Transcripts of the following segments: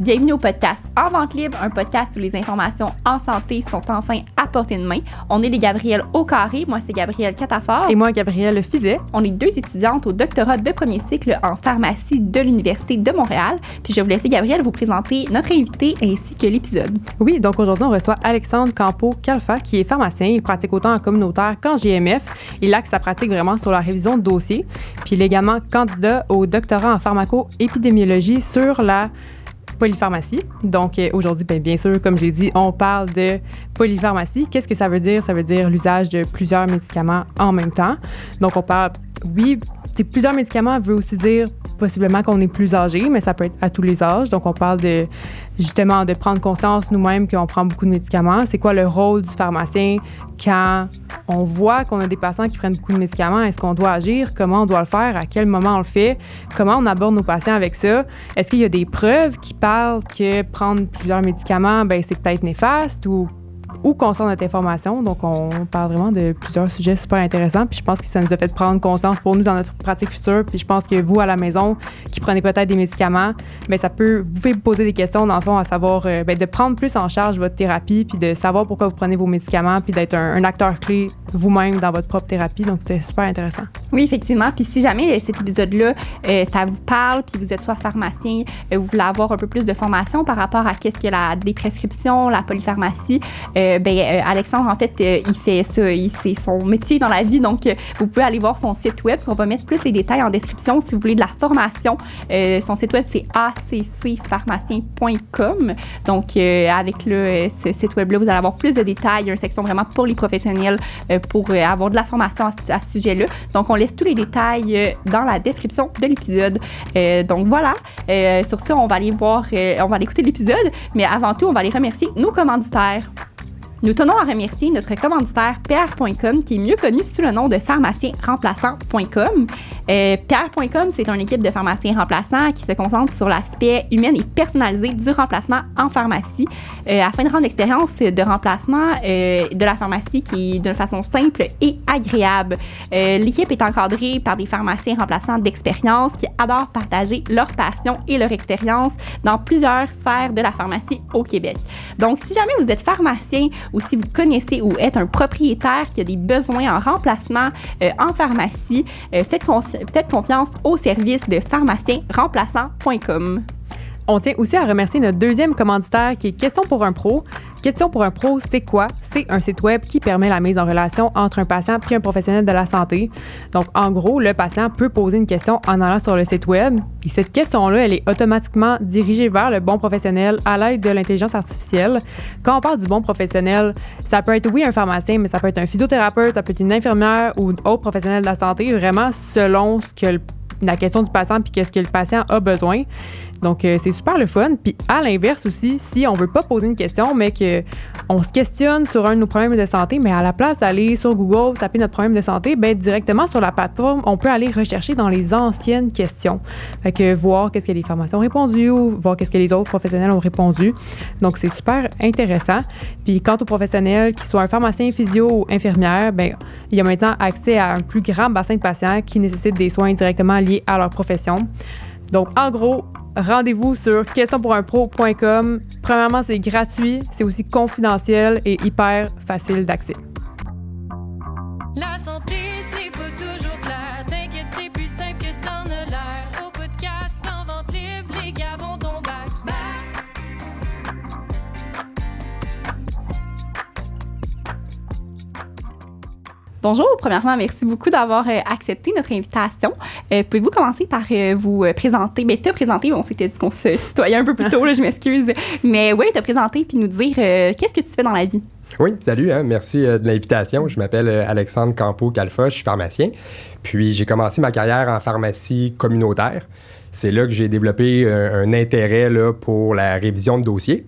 Bienvenue au podcast En Vente Libre, un podcast où les informations en santé sont enfin à portée de main. On est les Gabrielles au carré. Moi, c'est Gabrielle Catafort. Et moi, Gabrielle Fizet. On est deux étudiantes au doctorat de premier cycle en pharmacie de l'Université de Montréal. Puis je vais vous laisser, Gabrielle, vous présenter notre invité ainsi que l'épisode. Oui, donc aujourd'hui, on reçoit Alexandre Campo-Calfa, qui est pharmacien. Il pratique autant en communautaire qu'en GMF. Il axe sa pratique vraiment sur la révision de dossiers. Puis il est également candidat au doctorat en pharmaco-épidémiologie sur la polypharmacie. Donc, aujourd'hui, bien sûr, comme j'ai dit, on parle de polypharmacie. Qu'est-ce que ça veut dire? Ça veut dire l'usage de plusieurs médicaments en même temps. Donc, on parle, oui, plusieurs médicaments veut aussi dire possiblement qu'on est plus âgé, mais ça peut être à tous les âges. Donc, on parle de, justement, de prendre conscience nous-mêmes qu'on prend beaucoup de médicaments. C'est quoi le rôle du pharmacien quand on voit qu'on a des patients qui prennent beaucoup de médicaments? Est-ce qu'on doit agir? Comment on doit le faire? À quel moment on le fait? Comment on aborde nos patients avec ça? Est-ce qu'il y a des preuves qui parlent que prendre plusieurs médicaments, c'est peut-être néfaste ou où concerne notre information. Donc, on parle vraiment de plusieurs sujets super intéressants. Puis je pense que ça nous a fait prendre conscience pour nous dans notre pratique future. Puis je pense que vous, à la maison, qui prenez peut-être des médicaments, ça peut, vous pouvez vous poser des questions, dans le fond, à savoir de prendre plus en charge votre thérapie, puis de savoir pourquoi vous prenez vos médicaments, puis d'être un acteur clé vous-même dans votre propre thérapie. Donc, c'était super intéressant. Oui, effectivement. Puis si jamais cet épisode-là, ça vous parle, puis vous êtes soit pharmacien, vous voulez avoir un peu plus de formation par rapport à qu'est-ce que des prescriptions, la polypharmacie, Alexandre, en fait, il fait ça, c'est son métier dans la vie, donc vous pouvez aller voir son site web. On va mettre plus les détails en description si vous voulez de la formation. Son site web, c'est accpharmacien.com. Donc, avec ce site web-là, vous allez avoir plus de détails. Il y a une section vraiment pour les professionnels pour avoir de la formation à ce sujet-là. Donc, on laisse tous les détails dans la description de l'épisode. Donc, voilà. Sur ça, on va aller on va aller écouter l'épisode, mais avant tout, on va aller remercier nos commanditaires. Nous tenons à remercier notre commanditaire PR.com, qui est mieux connu sous le nom de pharmacienremplaçant.com. PR.com, c'est une équipe de pharmaciens remplaçants qui se concentre sur l'aspect humain et personnalisé du remplacement en pharmacie, afin de rendre l'expérience de remplacement de la pharmacie qui est d'une façon simple et agréable. L'équipe est encadrée par des pharmaciens remplaçants d'expérience qui adorent partager leur passion et leur expérience dans plusieurs sphères de la pharmacie au Québec. Donc, si jamais vous êtes pharmacien ou si vous connaissez ou êtes un propriétaire qui a des besoins en remplacement en pharmacie, faites confiance au service de pharmacienremplaçant.com. On tient aussi à remercier notre deuxième commanditaire qui est Question pour un pro. Question pour un pro, c'est quoi? C'est un site web qui permet la mise en relation entre un patient et un professionnel de la santé. Donc, en gros, le patient peut poser une question en allant sur le site web. Puis cette question-là, elle est automatiquement dirigée vers le bon professionnel à l'aide de l'intelligence artificielle. Quand on parle du bon professionnel, ça peut être, oui, un pharmacien, mais ça peut être un physiothérapeute, ça peut être une infirmière ou un autre professionnel de la santé, vraiment selon ce que la question du patient puis qu'est-ce que le patient a besoin. Donc, c'est super le fun. Puis, à l'inverse aussi, si on veut pas poser une question, mais qu'on se questionne sur un de nos problèmes de santé, mais à la place d'aller sur Google, taper notre problème de santé, directement sur la plateforme, on peut aller rechercher dans les anciennes questions. Fait que voir qu'est-ce que les pharmaciens ont répondu ou voir qu'est-ce que les autres professionnels ont répondu. Donc, c'est super intéressant. Puis, quant aux professionnels, qu'ils soient un pharmacien, physio ou infirmière, il y a maintenant accès à un plus grand bassin de patients qui nécessitent des soins directement liés à leur profession. Donc, en gros, rendez-vous sur questionpourunpro.com. Premièrement, c'est gratuit, c'est aussi confidentiel et hyper facile d'accès. La santé, c'est pas toujours clair. T'inquiète, c'est plus simple que ça en a l'air. Au podcast, en vente libre, les gars vont ton back. Bonjour, premièrement, merci beaucoup d'avoir accepté notre invitation. Pouvez-vous commencer par vous présenter? Te présenter, on s'était dit qu'on se tutoyait un peu plus tôt, là, je m'excuse. Mais oui, te présenter puis nous dire qu'est-ce que tu fais dans la vie? Oui, salut, merci de l'invitation. Je m'appelle Alexandre Campo-Calfa, je suis pharmacien. Puis j'ai commencé ma carrière en pharmacie communautaire. C'est là que j'ai développé un intérêt là, pour la révision de dossiers.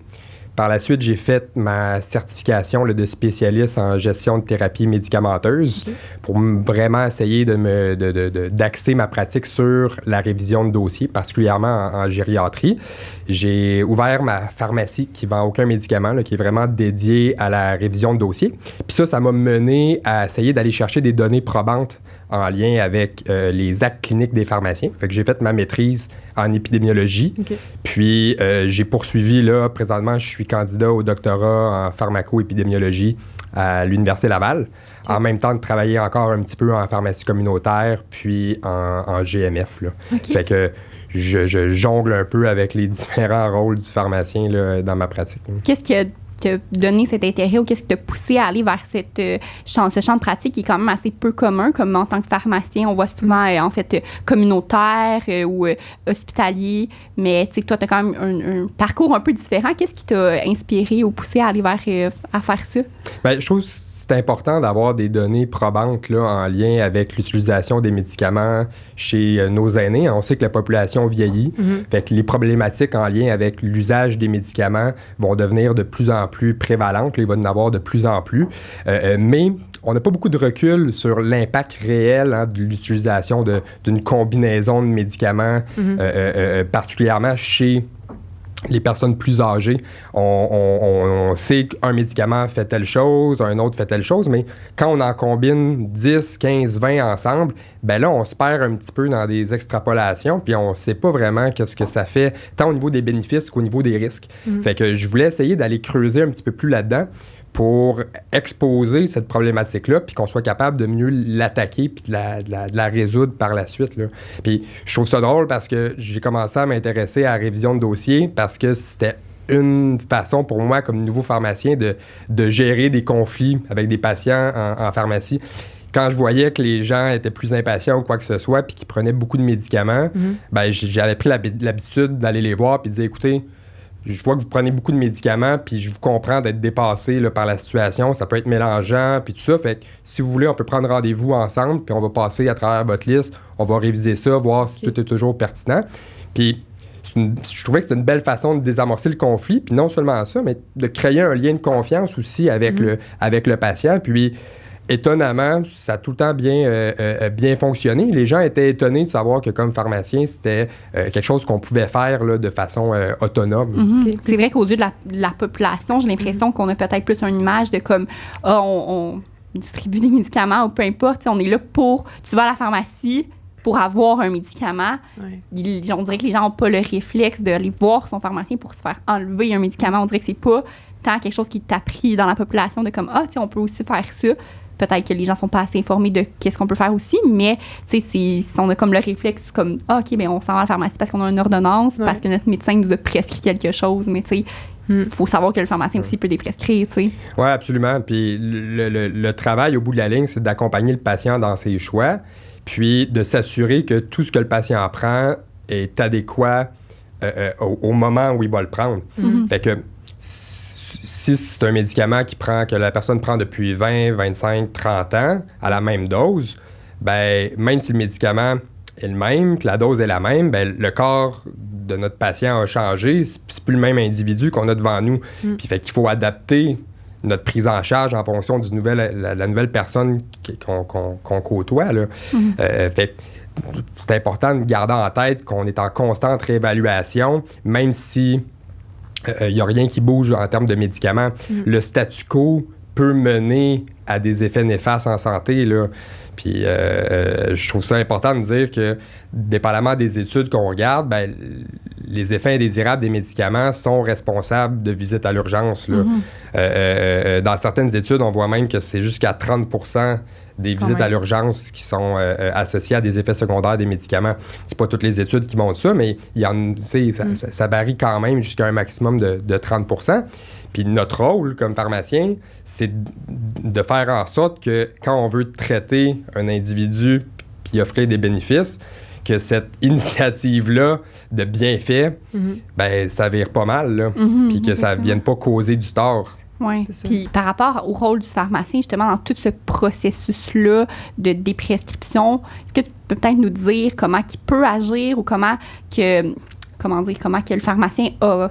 Par la suite, j'ai fait ma certification là, de spécialiste en gestion de thérapie médicamenteuse pour vraiment essayer d'axer ma pratique sur la révision de dossiers, particulièrement en gériatrie. J'ai ouvert ma pharmacie qui vend aucun médicament, là, qui est vraiment dédiée à la révision de dossiers. Puis ça m'a mené à essayer d'aller chercher des données probantes en lien avec les actes cliniques des pharmaciens. Fait que j'ai fait ma maîtrise en épidémiologie. OK. Puis, j'ai poursuivi, là, présentement, je suis candidat au doctorat en pharmaco-épidémiologie à l'Université Laval, en même temps de travailler encore un petit peu en pharmacie communautaire, puis en GMF, là. OK. Fait que je jongle un peu avec les différents rôles du pharmacien là, dans ma pratique. Qu'est-ce qui t'a donné cet intérêt ou qu'est-ce qui t'a poussé à aller vers ce champ de pratique qui est quand même assez peu commun, comme en tant que pharmacien, on voit souvent, en fait, communautaire ou hospitalier, mais tu sais, toi, tu as quand même un parcours un peu différent. Qu'est-ce qui t'a inspiré ou poussé à aller vers à faire ça? Bien, je trouve que c'est important d'avoir des données probantes là, en lien avec l'utilisation des médicaments chez nos aînés. On sait que la population vieillit, fait que les problématiques en lien avec l'usage des médicaments vont devenir de plus en plus prévalentes. Il va y en avoir de plus en plus. Mais on n'a pas beaucoup de recul sur l'impact réel de l'utilisation d'une combinaison de médicaments, particulièrement chez les personnes plus âgées. On sait qu'un médicament fait telle chose, un autre fait telle chose, mais quand on en combine 10, 15, 20 ensemble, ben là, on se perd un petit peu dans des extrapolations, puis on ne sait pas vraiment qu'est-ce que ça fait, tant au niveau des bénéfices qu'au niveau des risques. Fait que je voulais essayer d'aller creuser un petit peu plus là-dedans pour exposer cette problématique-là, puis qu'on soit capable de mieux l'attaquer, puis de la résoudre par la suite, là. Puis je trouve ça drôle parce que j'ai commencé à m'intéresser à la révision de dossier parce que c'était une façon pour moi, comme nouveau pharmacien, de gérer des conflits avec des patients en pharmacie. Quand je voyais que les gens étaient plus impatients ou quoi que ce soit, puis qu'ils prenaient beaucoup de médicaments, ben j'avais pris l'habitude d'aller les voir puis de dire, écoutez, je vois que vous prenez beaucoup de médicaments, puis je vous comprends d'être dépassé là, par la situation. Ça peut être mélangeant, puis tout ça. Fait que si vous voulez, on peut prendre rendez-vous ensemble, puis on va passer à travers votre liste. On va réviser ça, voir si tout est toujours pertinent. Puis je trouvais que c'était une belle façon de désamorcer le conflit. Puis non seulement ça, mais de créer un lien de confiance aussi avec le patient. Puis étonnamment, ça a tout le temps bien fonctionné. Les gens étaient étonnés de savoir que comme pharmacien, c'était quelque chose qu'on pouvait faire là, de façon autonome. Okay. C'est vrai qu'aux yeux de la population, j'ai l'impression qu'on a peut-être plus une image de comme on distribue des médicaments ou peu importe, on est là pour... Tu vas à la pharmacie pour avoir un médicament. Ouais. On dirait que les gens n'ont pas le réflexe d'aller voir son pharmacien pour se faire enlever un médicament. On dirait que c'est pas tant quelque chose qui est appris dans la population de comme, on peut aussi faire ça. Peut-être que les gens sont pas assez informés de qu'est-ce qu'on peut faire aussi, mais on a comme le réflexe comme OK, ben on s'en va à la pharmacie parce qu'on a une ordonnance, parce que notre médecin nous a prescrit quelque chose, mais il faut savoir que le pharmacien aussi peut déprescrire, Oui, absolument. Puis le travail au bout de la ligne, c'est d'accompagner le patient dans ses choix, puis de s'assurer que tout ce que le patient prend est adéquat au moment où il va le prendre. Fait que si c'est un médicament que la personne prend depuis 20, 25, 30 ans à la même dose, ben même si le médicament est le même, que la dose est la même, ben le corps de notre patient a changé. C'est plus le même individu qu'on a devant nous. Puis fait qu'il faut adapter notre prise en charge en fonction du la nouvelle personne qu'on côtoie, là. Fait c'est important de garder en tête qu'on est en constante réévaluation, même si il n'y a rien qui bouge en termes de médicaments. Le statu quo peut mener à des effets néfastes en santé, là. Puis je trouve ça important de dire que, dépendamment des études qu'on regarde, ben, les effets indésirables des médicaments sont responsables de visites à l'urgence, là. Dans certaines études, on voit même que c'est jusqu'à 30% des visites à l'urgence qui sont associées à des effets secondaires des médicaments. C'est pas toutes les études qui montrent ça, mais ça varie quand même jusqu'à un maximum de 30%. Puis notre rôle comme pharmacien, c'est de faire en sorte que quand on veut traiter un individu puis offrir des bénéfices, que cette initiative-là de bienfait, ben ça vire pas mal, là, puis que ça ne vienne pas causer du tort. Oui. Puis par rapport au rôle du pharmacien, justement, dans tout ce processus-là de déprescription, est-ce que tu peux peut-être nous dire comment il peut agir ou comment que le pharmacien a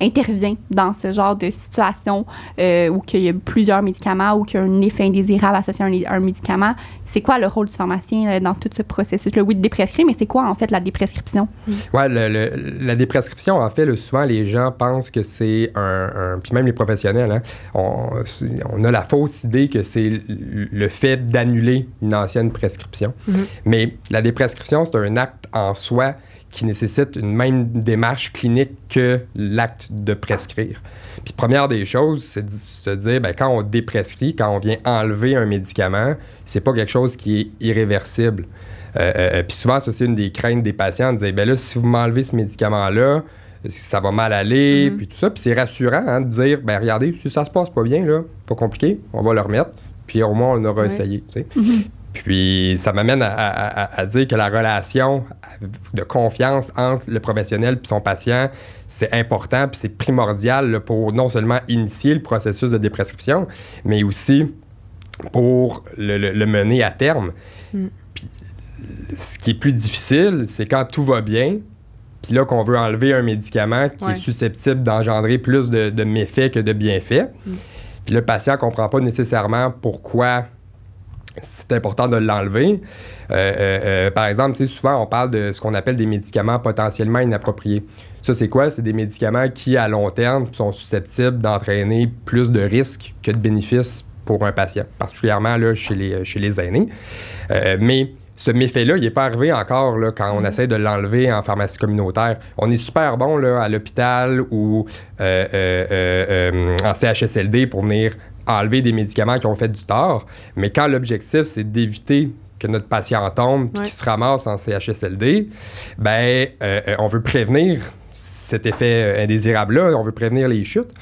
intervient dans ce genre de situation où il y a plusieurs médicaments ou qu'il y a un effet indésirable associé à un médicament? C'est quoi le rôle du pharmacien dans tout ce processus-là? Oui, de déprescrire, mais c'est quoi en fait la déprescription? Oui, la déprescription, en fait, souvent les gens pensent que c'est puis même les professionnels, hein, on a la fausse idée que c'est le fait d'annuler une ancienne prescription. Mais la déprescription, c'est un acte en soi qui nécessite une même démarche clinique que l'acte de prescrire. Puis première des choses, c'est de se dire, ben, quand on déprescrit, quand on vient enlever un médicament, c'est pas quelque chose qui est irréversible. Puis souvent, ça, c'est une des craintes des patients, de dire, ben là, si vous m'enlevez ce médicament-là, ça va mal aller, puis tout ça. Puis c'est rassurant, hein, de dire, ben regardez, si ça se passe pas bien, là, pas compliqué, on va le remettre, puis au moins, on aura essayé, tu sais. Puis ça m'amène à dire que la relation de confiance entre le professionnel et son patient, c'est important puis c'est primordial là, pour non seulement initier le processus de déprescription, mais aussi pour le mener à terme. Puis, ce qui est plus difficile, c'est quand tout va bien, puis là qu'on veut enlever un médicament qui est susceptible d'engendrer plus de méfaits que de bienfaits. Puis le patient ne comprend pas nécessairement pourquoi c'est important de l'enlever. Par exemple, souvent, on parle de ce qu'on appelle des médicaments potentiellement inappropriés. Ça, c'est quoi? C'est des médicaments qui, à long terme, sont susceptibles d'entraîner plus de risques que de bénéfices pour un patient, particulièrement là, chez les aînés. Mais ce méfait-là, il n'est pas arrivé encore là, quand on essaie de l'enlever en pharmacie communautaire. On est super bon là, à l'hôpital ou en CHSLD pour venir enlever des médicaments qui ont fait du tort, mais quand l'objectif, c'est d'éviter que notre patient tombe et qu'il se ramasse en CHSLD, ben, on veut prévenir cet effet indésirable-là, on veut prévenir les chutes.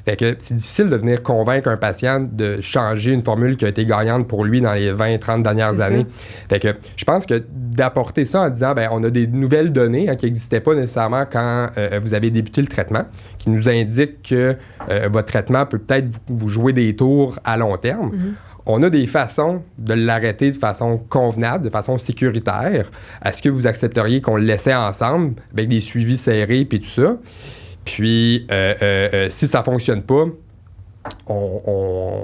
Fait que c'est difficile de venir convaincre un patient de changer une formule qui a été gagnante pour lui dans les 20-30 dernières années. Fait que je pense que d'apporter ça en disant, ben on a des nouvelles données qui n'existaient pas nécessairement quand vous avez débuté le traitement, qui nous indiquent que votre traitement peut peut-être vous jouer des tours à long terme. On a des façons de l'arrêter de façon convenable, de façon sécuritaire. Est-ce que vous accepteriez qu'on le laissait ensemble avec des suivis serrés et tout ça? Puis, si ça ne fonctionne pas, on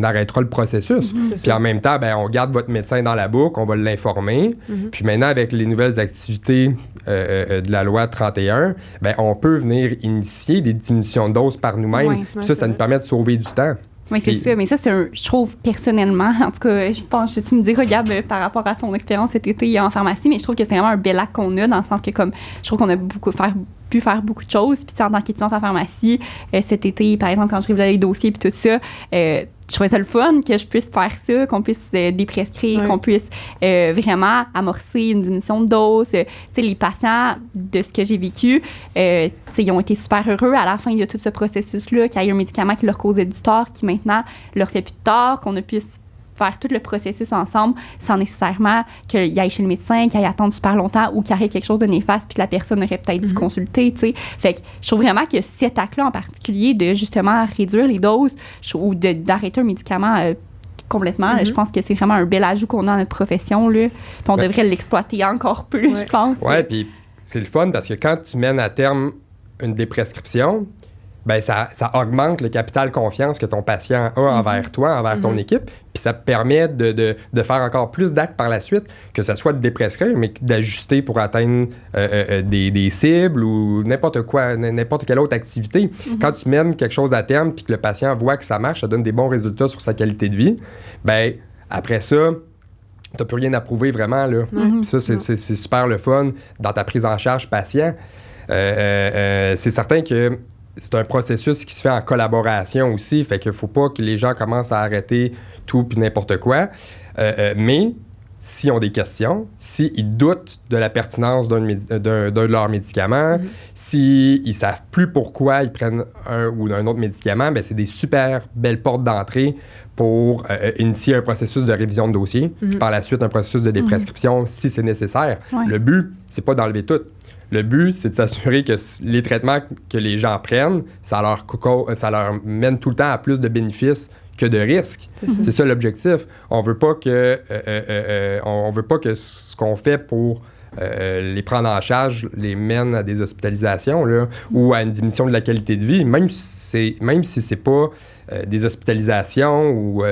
arrêtera le processus. Puis en même temps, ben, on garde votre médecin dans la boucle, on va l'informer. Puis maintenant, avec les nouvelles activités de la loi 31, ben, on peut venir initier des diminutions de doses par nous-mêmes. Ça nous permet de sauver du temps. Oui, c'est ça. Mais ça, je trouve personnellement, en tout cas, je pense que tu me dis, regarde, par rapport à ton expérience cet été en pharmacie, mais je trouve que c'est vraiment un bel acte qu'on a, dans le sens que, comme, je trouve qu'on a pu faire beaucoup de choses. Puis en tant qu'étudiante en pharmacie, cet été, par exemple, quand je révélais les dossiers puis tout ça, je trouvais ça le fun que je puisse faire ça, qu'on puisse déprescrire, qu'on puisse vraiment amorcer une diminution de dose. Les patients, de ce que j'ai vécu, ils ont été super heureux à la fin de tout ce processus-là, qu'il y ait un médicament qui leur causait du tort, qui maintenant leur fait plus de tort, qu'on a pu faire tout le processus ensemble sans nécessairement qu'il aille chez le médecin, qu'il aille attendre super longtemps ou qu'il arrive quelque chose de néfaste puis que la personne aurait peut-être dû consulter, tu sais. Fait que je trouve vraiment que cet acte-là en particulier de justement réduire les doses ou d'arrêter un médicament complètement, je pense que c'est vraiment un bel ajout qu'on a dans notre profession, là. Puis on devrait l'exploiter encore plus, je pense. Oui, puis c'est le fun parce que quand tu mènes à terme une déprescription, ben ça augmente le capital confiance que ton patient a envers toi, envers ton équipe, puis ça permet de faire encore plus d'actes par la suite, que ce soit de déprescrire, mais d'ajuster pour atteindre des cibles ou n'importe quoi, n'importe quelle autre activité. Quand tu mènes quelque chose à terme puis que le patient voit que ça marche, ça donne des bons résultats sur sa qualité de vie, ben après ça, t'as plus rien à prouver vraiment, là. Puis ça, c'est super le fun dans ta prise en charge patient. C'est certain que c'est un processus qui se fait en collaboration aussi, fait qu'il ne faut pas que les gens commencent à arrêter tout puis n'importe quoi. Mais s'ils ont des questions, s'ils doutent de la pertinence d'un de leurs médicaments, s'ils ne savent plus pourquoi ils prennent un ou un autre médicament, bien, c'est des super belles portes d'entrée pour initier un processus de révision de dossier, puis par la suite un processus de déprescription si c'est nécessaire. Le but, c'est pas d'enlever tout. Le but, c'est de s'assurer que les traitements que les gens prennent, ça leur mène tout le temps à plus de bénéfices que de risques. C'est ça l'objectif. On veut pas que ce qu'on fait pour les prendre en charge les mène à des hospitalisations là, ou à une diminution de la qualité de vie, même si c'est pas des hospitalisations ou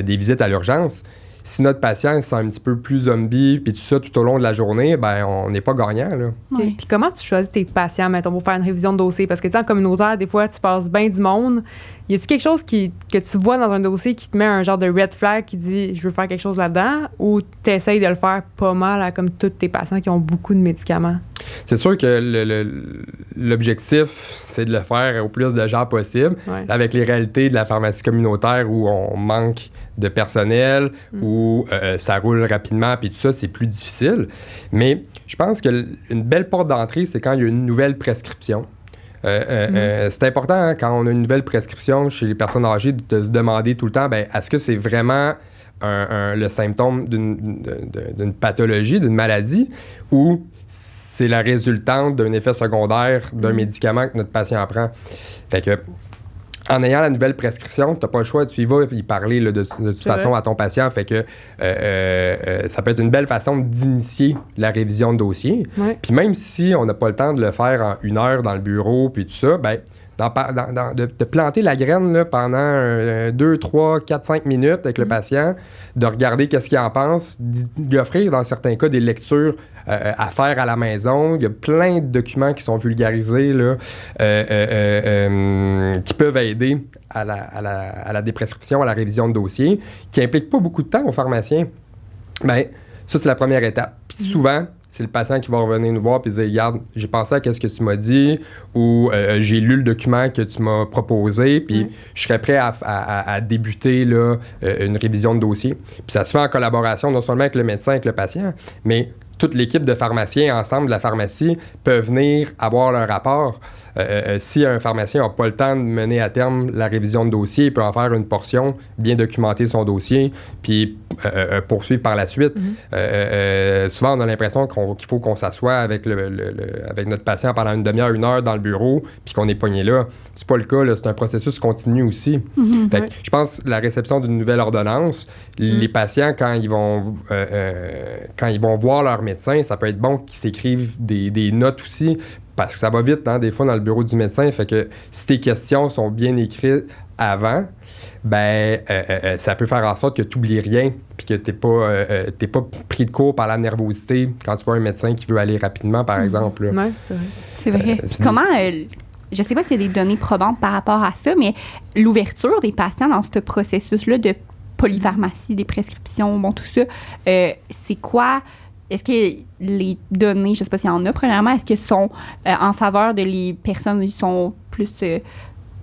des visites à l'urgence. Si notre patient se sent un petit peu plus zombie, puis tout ça tout au long de la journée, ben on n'est pas gagnant, là. Okay. Puis comment tu choisis tes patients, mettons, pour faire une révision de dossier? Parce que, tu sais, en communautaire, des fois, tu passes bien du monde. Y a-tu quelque chose que tu vois dans un dossier qui te met un genre de red flag qui dit « je veux faire quelque chose là-dedans » ou tu essayes de le faire pas mal à, comme tous tes patients qui ont beaucoup de médicaments? C'est sûr que l'objectif, c'est de le faire au plus de gens possible. Ouais. Avec les réalités de la pharmacie communautaire où on manque de personnel, où ça roule rapidement, puis tout ça, c'est plus difficile. Mais je pense qu'une belle porte d'entrée, c'est quand il y a une nouvelle prescription. C'est important, hein, quand on a une nouvelle prescription chez les personnes âgées, de se demander tout le temps, ben, est-ce que c'est vraiment le symptôme d'une pathologie, d'une maladie, ou c'est la résultante d'un effet secondaire d'un médicament que notre patient prend. Fait que, en ayant la nouvelle prescription, tu n'as pas le choix, tu y vas y parler là, de toute façon à ton patient. Fait que ça peut être une belle façon d'initier la révision de dossier. Ouais. Puis même si on n'a pas le temps de le faire en 1 heure dans le bureau, puis tout ça, ben de planter la graine là, pendant 2, 3, 4, 5 minutes avec le patient, de regarder qu'est-ce qu'il en pense, d'y offrir dans certains cas des lectures à faire à la maison. Il y a plein de documents qui sont vulgarisés là, qui peuvent aider à la déprescription, à la révision de dossier, qui n'impliquent pas beaucoup de temps aux pharmaciens. Bien, ça, c'est la première étape. Puis souvent, c'est le patient qui va revenir nous voir et dire « Regarde, j'ai pensé à ce que tu m'as dit » ou « J'ai lu le document que tu m'as proposé, puis je serais prêt à débuter là, une révision de dossier. » Puis ça se fait en collaboration non seulement avec le médecin, avec le patient, mais toute l'équipe de pharmaciens ensemble de la pharmacie peut venir avoir leur rapport. Si un pharmacien n'a pas le temps de mener à terme la révision de dossier, il peut en faire une portion, bien documenter son dossier, puis poursuivre par la suite. Souvent, on a l'impression qu'il faut qu'on s'assoie avec notre patient pendant une demi-heure, 1 heure dans le bureau, puis qu'on est pogné là. C'est pas le cas, là, c'est un processus continu aussi. Fait que, je pense que la réception d'une nouvelle ordonnance, les patients, quand ils vont voir leur médecin, ça peut être bon qu'ils s'écrivent des notes aussi, parce que ça va vite, hein, des fois, dans le bureau du médecin. Fait que si tes questions sont bien écrites avant, ben ça peut faire en sorte que tu n'oublies rien puis que t'es pas pris de court par la nervosité quand tu vois un médecin qui veut aller rapidement, par exemple. Ouais, c'est vrai. C'est vrai. Comment... je sais pas s'il y a des données probantes par rapport à ça, mais l'ouverture des patients dans ce processus-là de polypharmacie, des prescriptions, bon, tout ça, c'est quoi... Est-ce que les données, je ne sais pas s'il y en a, premièrement, est-ce qu'elles sont en faveur de les personnes qui sont plus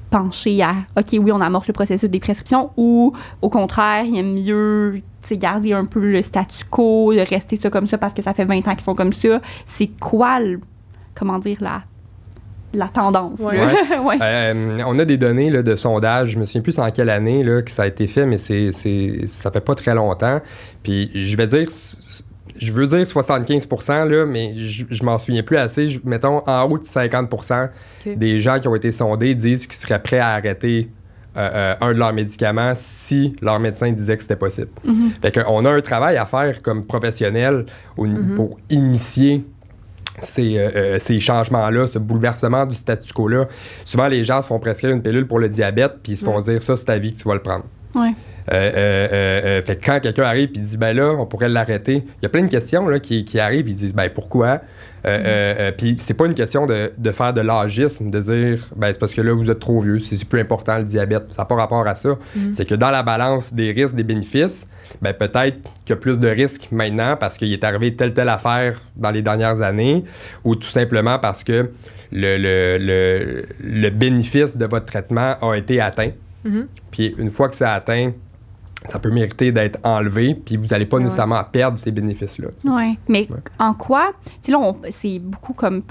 penchées à « OK, oui, on amorce le processus des prescriptions » ou au contraire, il est mieux garder un peu le statu quo, de rester ça comme ça parce que ça fait 20 ans qu'ils sont comme ça? C'est quoi, la tendance? Ouais. Ouais. On a des données là, de sondage, je me souviens plus en quelle année là, que ça a été fait, mais ça fait pas très longtemps. Puis je veux dire 75%, là, mais je m'en souviens plus assez. Mettons, en haut de 50% des gens qui ont été sondés disent qu'ils seraient prêts à arrêter un de leurs médicaments si leur médecin disait que c'était possible. Fait qu'on a un travail à faire comme professionnel pour initier ces changements-là, ce bouleversement du statu quo-là. Souvent, les gens se font prescrire une pilule pour le diabète puis ils se font dire « ça, c'est ta vie que tu vas le prendre ». Ouais. Fait que quand quelqu'un arrive et dit ben là, on pourrait l'arrêter, il y a plein de questions là, qui arrivent et disent ben pourquoi? Puis c'est pas une question de faire de l'âgisme, de dire ben c'est parce que là vous êtes trop vieux, c'est plus important le diabète. Ça n'a pas rapport à ça. C'est que dans la balance des risques, des bénéfices, ben peut-être qu'il y a plus de risques maintenant parce qu'il est arrivé telle affaire dans les dernières années, ou tout simplement parce que le bénéfice de votre traitement a été atteint. Puis une fois que c'est atteint, ça peut mériter d'être enlevé, puis vous n'allez pas nécessairement perdre ces bénéfices-là. Oui, mais en quoi, tu sais, là, c'est beaucoup comme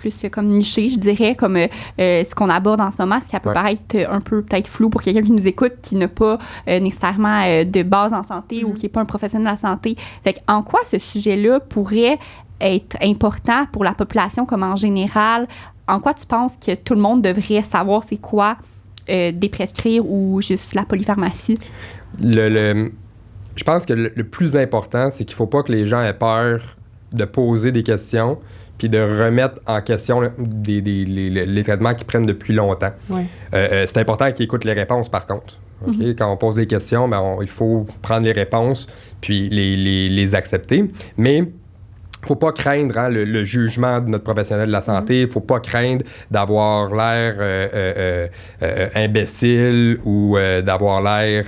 niché, je dirais, comme ce qu'on aborde en ce moment, ce qui peut paraître un peu peut-être flou pour quelqu'un qui nous écoute, qui n'a pas nécessairement de base en santé ou qui n'est pas un professionnel de la santé. Fait en quoi ce sujet-là pourrait être important pour la population comme en général? En quoi tu penses que tout le monde devrait savoir c'est quoi déprescrire ou juste la polypharmacie? Je pense que le plus important, c'est qu'il ne faut pas que les gens aient peur de poser des questions puis de remettre en question les traitements qui prennent depuis longtemps. Ouais. C'est important qu'ils écoutent les réponses, par contre. Okay? Quand on pose des questions, il faut prendre les réponses puis les accepter. Mais il ne faut pas craindre le jugement de notre professionnel de la santé. Il ne faut pas craindre d'avoir l'air imbécile ou d'avoir l'air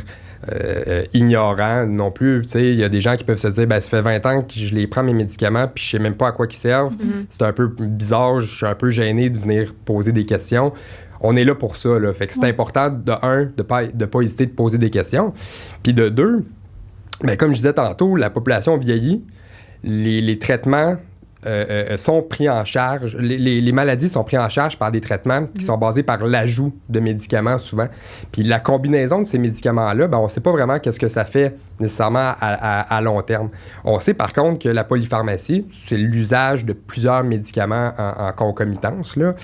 ignorant non plus. Il y a des gens qui peuvent se dire ça fait 20 ans que je les prends mes médicaments puis je sais même pas à quoi ils servent. C'est un peu bizarre, je suis un peu gêné de venir poser des questions. On est là pour ça. Là. Fait que c'est important, de un, de pas hésiter de poser des questions. Puis de deux, comme je disais tantôt, la population vieillit, les traitements sont pris en charge, les maladies sont prises en charge par des traitements qui sont basés par l'ajout de médicaments souvent. Puis la combinaison de ces médicaments-là, on ne sait pas vraiment qu'est-ce que ça fait nécessairement à long terme. On sait par contre que la polypharmacie, c'est l'usage de plusieurs médicaments en concomitance, là.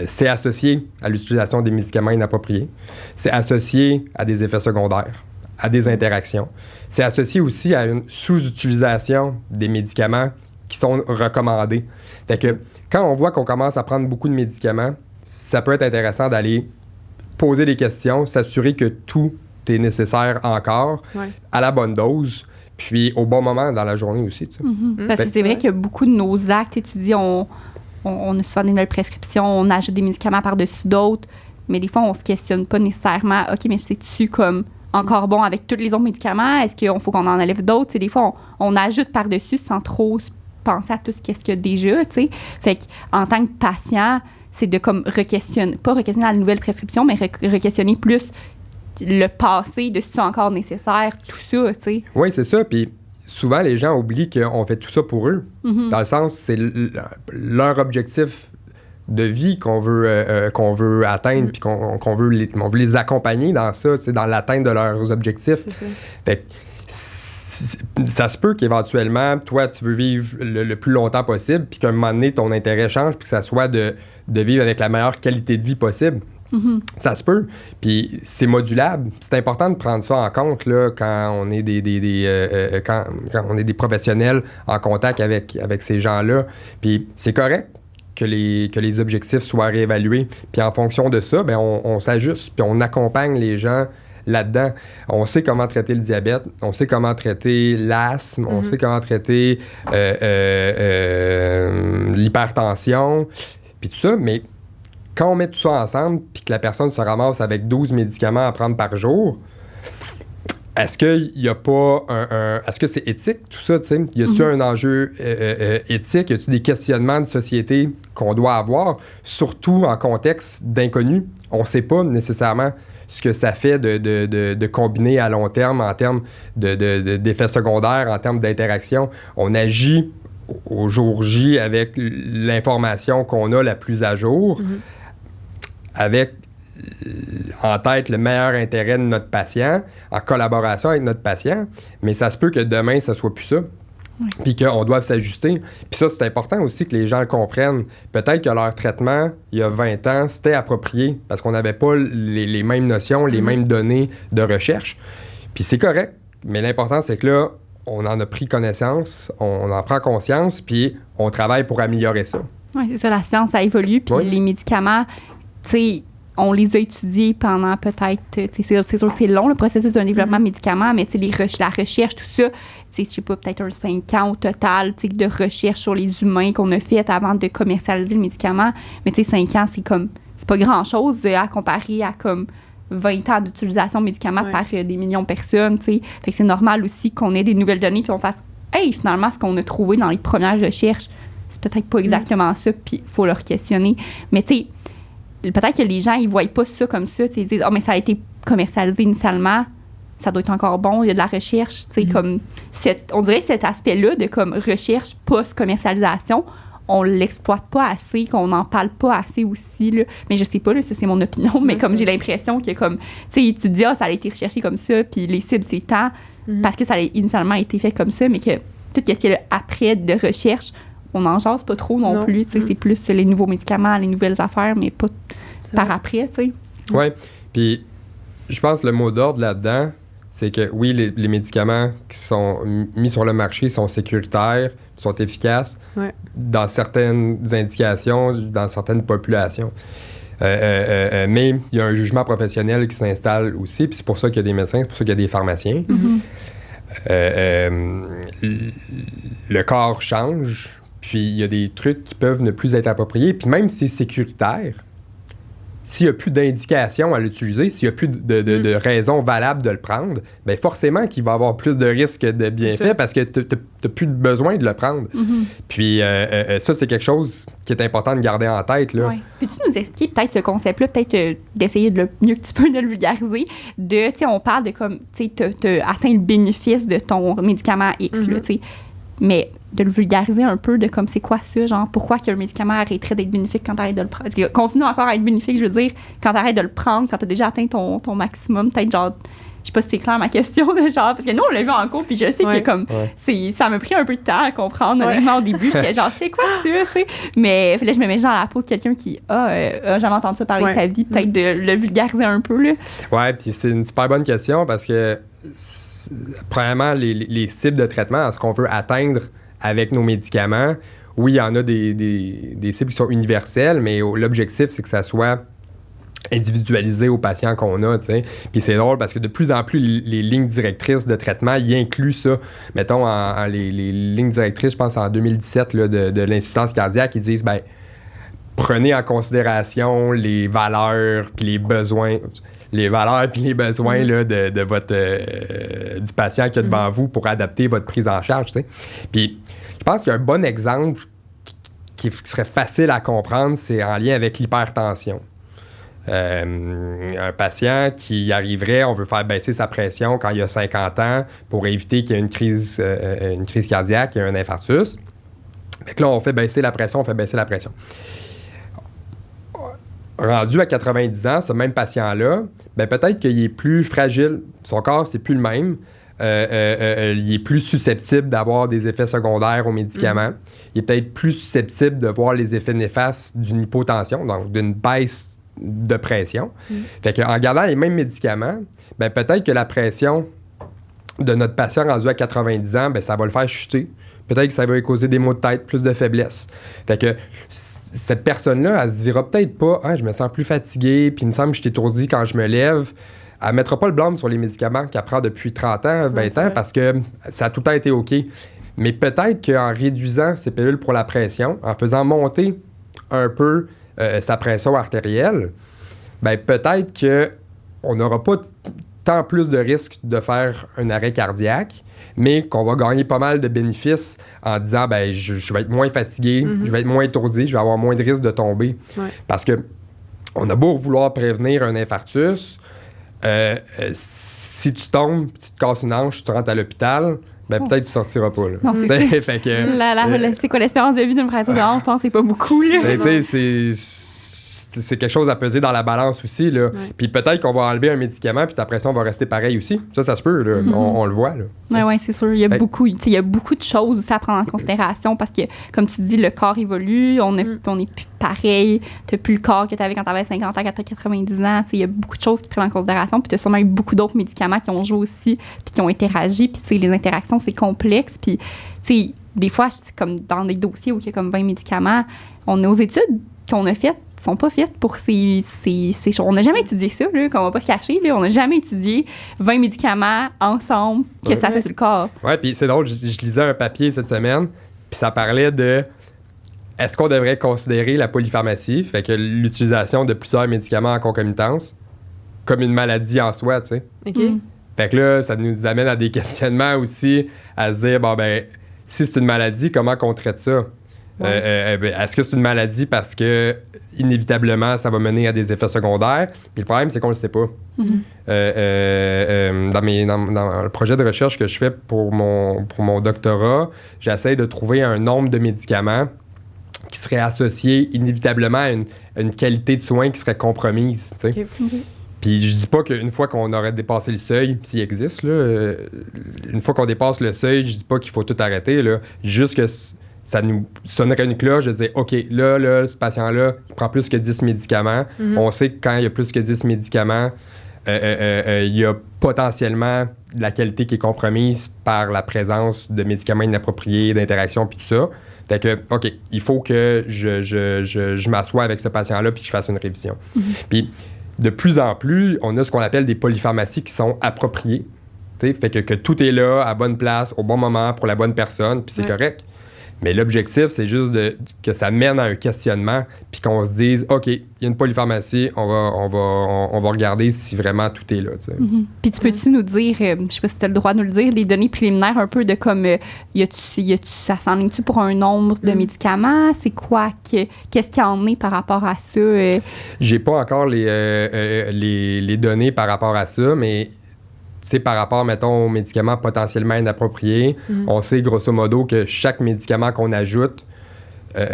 C'est associé à l'utilisation des médicaments inappropriés. C'est associé à des effets secondaires, à des interactions. C'est associé aussi à une sous-utilisation des médicaments qui sont recommandés. Fait que quand on voit qu'on commence à prendre beaucoup de médicaments, ça peut être intéressant d'aller poser des questions, s'assurer que tout est nécessaire encore, à la bonne dose, puis au bon moment dans la journée aussi. Parce que c'est vrai que beaucoup de nos actes étudiés, on a souvent des nouvelles prescriptions, on ajoute des médicaments par-dessus d'autres, mais des fois, on se questionne pas nécessairement, OK, mais c'est-tu comme encore bon avec tous les autres médicaments? Est-ce qu'il faut qu'on en enlève d'autres? Des fois, on ajoute par-dessus sans trop penser à tout ce qu'il y a déjà, tu sais. Fait qu'en tant que patient, c'est de comme re-questionner, pas re-questionner la nouvelle prescription, mais re-questionner plus le passé, de ce qui est encore nécessaire, tout ça, tu sais. Oui, c'est ça. Puis souvent, les gens oublient qu'on fait tout ça pour eux. Dans le sens, c'est leur objectif de vie qu'on veut atteindre, puis qu'on veut les accompagner dans ça, c'est dans l'atteinte de leurs objectifs. Fait que ça se peut qu'éventuellement, toi, tu veux vivre le plus longtemps possible, puis qu'à un moment donné, ton intérêt change, puis que ça soit de vivre avec la meilleure qualité de vie possible. Ça se peut. Puis c'est modulable. C'est important de prendre ça en compte là, quand on est quand on est des professionnels en contact avec ces gens-là. Puis c'est correct que les objectifs soient réévalués. Puis en fonction de ça, on s'ajuste, puis on accompagne les gens là-dedans. On sait comment traiter le diabète, on sait comment traiter l'asthme, on sait comment traiter l'hypertension, puis tout ça, mais quand on met tout ça ensemble, puis que la personne se ramasse avec 12 médicaments à prendre par jour, est-ce qu'il y a pas est-ce que c'est éthique, tout ça, tu sais? Y a-t-il un enjeu éthique? Y a-t-il des questionnements de société qu'on doit avoir, surtout en contexte d'inconnu? On ne sait pas nécessairement ce que ça fait de combiner à long terme en termes d'effets secondaires, en termes d'interaction. On agit au jour J avec l'information qu'on a la plus à jour, avec en tête le meilleur intérêt de notre patient, en collaboration avec notre patient, mais ça se peut que demain, ça soit plus ça. Puis qu'on doive s'ajuster. Puis ça, c'est important aussi que les gens le comprennent. Peut-être que leur traitement, il y a 20 ans, c'était approprié parce qu'on n'avait pas les mêmes notions, les mêmes données de recherche. Puis c'est correct, mais l'important, c'est que là, on en a pris connaissance, on en prend conscience, puis on travaille pour améliorer ça. Oui, c'est ça, la science, ça évolue, puis les médicaments, tu sais, on les a étudiés pendant peut-être, c'est sûr que c'est long, le processus d'un développement de médicaments, mais la recherche, tout ça, je sais pas, peut-être un 5 ans au total de recherche sur les humains qu'on a fait avant de commercialiser le médicament. Mais 5 ans, c'est pas grand-chose à comparer à comme 20 ans d'utilisation de médicaments par des millions de personnes. Fait que c'est normal aussi qu'on ait des nouvelles données puis on fasse « Hey, finalement, ce qu'on a trouvé dans les premières recherches, c'est peut-être pas exactement ça, puis il faut le questionner. » Mais tu sais, peut-être que les gens, ils voient pas ça comme ça. Ils disent « Ah, mais ça a été commercialisé initialement, ça doit être encore bon, il y a de la recherche. » Comme on dirait que cet aspect-là de comme recherche post-commercialisation, on l'exploite pas assez, qu'on n'en parle pas assez aussi. Là. Mais je sais pas, là, ça c'est mon opinion, mais comme j'ai l'impression que comme, tu dis, ça a été recherché comme ça, puis les cibles c'est tant, parce que ça a initialement été fait comme ça, mais que tout ce qu'il y a après de recherche, on n'en jase pas trop non plus. C'est plus les nouveaux médicaments, les nouvelles affaires, mais pas par après, tu sais. Oui, puis je pense que le mot d'ordre là-dedans, c'est que oui, les médicaments qui sont mis sur le marché sont sécuritaires, sont efficaces dans certaines indications, dans certaines populations. Mais il y a un jugement professionnel qui s'installe aussi, puis c'est pour ça qu'il y a des médecins, c'est pour ça qu'il y a des pharmaciens. Le corps change, puis il y a des trucs qui peuvent ne plus être appropriés, puis même si c'est sécuritaire, s'il n'y a plus d'indication à l'utiliser, s'il n'y a plus de raison valable de le prendre, bien forcément qu'il va y avoir plus de risques de bienfaits parce que tu n'as plus besoin de le prendre. Puis ça, c'est quelque chose qui est important de garder en tête. Là. Ouais. Peux-tu nous expliquer peut-être ce concept-là, peut-être d'essayer de le mieux que tu peux de le vulgariser, on parle de comme, tu as atteint le bénéfice de ton médicament X, là, tu sais, mais de le vulgariser un peu, de comme c'est quoi ça, genre pourquoi qu'un médicament arrêterait d'être bénéfique quand tu arrêtes de le prendre. Parce que continue encore à être bénéfique, je veux dire, quand tu arrêtes de le prendre, quand tu as déjà atteint ton maximum, peut-être genre, je sais pas si c'est clair ma question, de genre, parce que nous on l'a vu en cours, puis je sais que comme, ça m'a pris un peu de temps à comprendre, honnêtement, au début, j'étais genre, c'est quoi ça, tu sais, mais là je me mets genre à la peau de quelqu'un qui a jamais entendu ça parler de sa vie, peut-être de le vulgariser un peu, là. Ouais, puis c'est une super bonne question, parce que, premièrement, les cibles de traitement, ce qu'on veut atteindre avec nos médicaments, oui, il y en a des cibles qui sont universelles, mais l'objectif, c'est que ça soit individualisé aux patients qu'on a, tu sais. Puis c'est drôle parce que de plus en plus, les lignes directrices de traitement, ils incluent ça. Mettons, les lignes directrices, je pense, en 2017, là, de l'insuffisance cardiaque, ils disent, ben prenez en considération les valeurs puis les besoins... là, de votre du patient qui est devant vous pour adapter votre prise en charge, tu sais. Puis je pense qu'un bon exemple qui serait facile à comprendre, c'est en lien avec l'hypertension. Un patient qui arriverait, on veut faire baisser sa pression quand il a 50 ans pour éviter qu'il y ait une crise cardiaque, qu'il y ait un infarctus. Fait que là, on fait baisser la pression. Rendu à 90 ans, ce même patient-là, ben peut-être qu'il est plus fragile. Son corps, c'est plus le même. Il est plus susceptible d'avoir des effets secondaires aux médicaments. Il est peut-être plus susceptible de voir les effets néfastes d'une hypotension, donc d'une baisse de pression. Fait qu'en gardant les mêmes médicaments, ben peut-être que la pression de notre patient rendu à 90 ans, ben ça va le faire chuter. Peut-être que ça va lui causer des maux de tête, plus de faiblesse. Fait que cette personne-là, elle se dira peut-être pas « Ah, je me sens plus fatigué, puis il me semble que je suis étourdi quand je me lève ». Elle ne mettra pas le blâme sur les médicaments qu'elle prend depuis 30 ans, 20 ans, parce que ça a tout le temps été OK. Mais peut-être qu'en réduisant ces pilules pour la pression, en faisant monter un peu sa pression artérielle, ben peut-être qu'on n'aura pas tant plus de risques de faire un arrêt cardiaque, mais qu'on va gagner pas mal de bénéfices en disant ben je vais être moins fatigué, je vais être moins étourdi, je vais avoir moins de risques de tomber. Parce que on a beau vouloir prévenir un infarctus, si tu tombes, tu te casses une hanche, tu rentres à l'hospital, ben peut-être tu sortiras pas. Là. Non, c'est fait que, c'est quoi l'espérance de vie d'une fracture de hanche? Je pense que c'est pas beaucoup. Là. Ben, c'est quelque chose à peser dans la balance aussi. Là. Puis peut-être qu'on va enlever un médicament puis ta pression va rester pareille aussi. Ça se peut. Là. On le voit. Oui, c'est sûr. Il y a beaucoup de choses aussi à prendre en considération parce que, comme tu dis, le corps évolue. On n'est plus pareil. Tu n'as plus le corps que tu avais quand tu avais 50 ans, 90 ans. Il y a beaucoup de choses qui prennent en considération. Puis tu as sûrement eu beaucoup d'autres médicaments qui ont joué aussi puis qui ont interagi. Puis les interactions, c'est complexe. Puis des fois, c'est comme dans des dossiers où il y a comme 20 médicaments, on a aux études qu'on a faites sont pas faites pour ces choses. On n'a jamais étudié ça, là, qu'on va pas se cacher. Là. On n'a jamais étudié 20 médicaments ensemble que ça fait sur le corps. Oui, puis c'est drôle, je lisais un papier cette semaine, puis ça parlait de est-ce qu'on devrait considérer la polypharmacie, fait que l'utilisation de plusieurs médicaments en concomitance, comme une maladie en soi, tu sais. Fait que là, ça nous amène à des questionnements aussi, à se dire, bon, ben, si c'est une maladie, comment qu'on traite ça? Est-ce que c'est une maladie parce que inévitablement ça va mener à des effets secondaires? Puis le problème, c'est qu'on le sait pas. Dans le projet de recherche que je fais pour mon doctorat, j'essaie de trouver un nombre de médicaments qui seraient associés inévitablement à une qualité de soins qui serait compromise. Puis je dis pas qu'une fois qu'on aurait dépassé le seuil, s'il existe, là, une fois qu'on dépasse le seuil, je dis pas qu'il faut tout arrêter. Là, juste que ça nous sonnerait une cloche de dire OK, là, ce patient-là, il prend plus que 10 médicaments. On sait que quand il y a plus que 10 médicaments, il y a potentiellement de la qualité qui est compromise par la présence de médicaments inappropriés, d'interactions, puis tout ça. Fait que, OK, il faut que je m'assoie avec ce patient-là puis que je fasse une révision. Puis, de plus en plus, on a ce qu'on appelle des polypharmacies qui sont appropriées. T'sais, fait que tout est là, à bonne place, au bon moment, pour la bonne personne, puis c'est correct. Mais l'objectif, c'est juste que ça mène à un questionnement, puis qu'on se dise, OK, il y a une polypharmacie, on va regarder si vraiment tout est là. Puis tu peux-tu nous dire, je sais pas si tu as le droit de nous le dire, les données préliminaires un peu de comme, ça s'enligne-tu pour un nombre de médicaments? C'est quoi? Qu'est-ce qu'il y en est par rapport à ça? J'ai pas encore les données par rapport à ça, mais... par rapport, mettons, aux médicaments potentiellement inappropriés, on sait grosso modo que chaque médicament qu'on ajoute,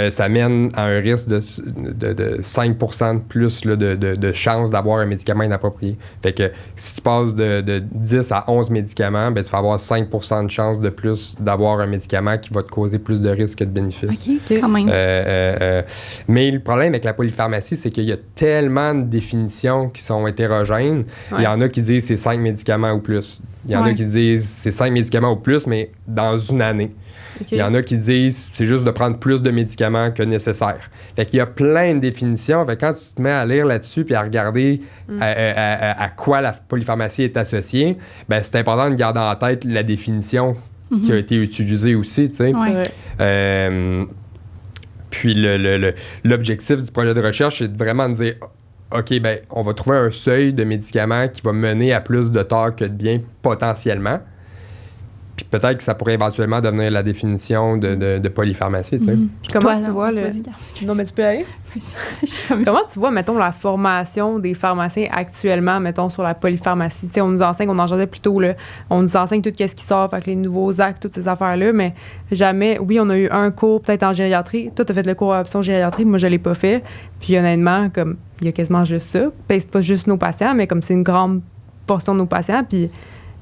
ça mène à un risque de 5% de plus là, de chance d'avoir un médicament inapproprié. Fait que si tu passes de 10 à 11 médicaments, ben, tu vas avoir 5% de chance de plus d'avoir un médicament qui va te causer plus de risques que de bénéfices. OK, quand même. Mais le problème avec la polypharmacie, c'est qu'il y a tellement de définitions qui sont hétérogènes. Il y en a qui disent c'est 5 médicaments ou plus. Il y en a qui disent c'est 5 médicaments ou plus, mais dans une année. Il y en a qui disent c'est juste de prendre plus de médicaments que nécessaire. Fait qu'il y a plein de définitions. Fait que quand tu te mets à lire là-dessus puis à regarder à quoi la polypharmacie est associée, ben c'est important de garder en tête la définition qui a été utilisée aussi, tu sais. Puis l'objectif du projet de recherche, c'est de vraiment de dire OK, ben on va trouver un seuil de médicaments qui va mener à plus de tort que de bien potentiellement. Puis peut-être que ça pourrait éventuellement devenir la définition de polypharmacie, tu sais. Puis comment tu vois Non, mais tu peux aller. Comment tu vois, mettons, la formation des pharmaciens actuellement, mettons, sur la polypharmacie? Tu sais, on nous enseigne, on en jasait plus tôt, là, on nous enseigne tout ce qui sort, avec les nouveaux actes, toutes ces affaires-là, mais jamais, oui, on a eu un cours peut-être en gériatrie. Toi, tu as fait le cours à option gériatrie, moi, je l'ai pas fait. Puis honnêtement, comme, il y a quasiment juste ça. Puis c'est pas juste nos patients, mais comme c'est une grande portion de nos patients, puis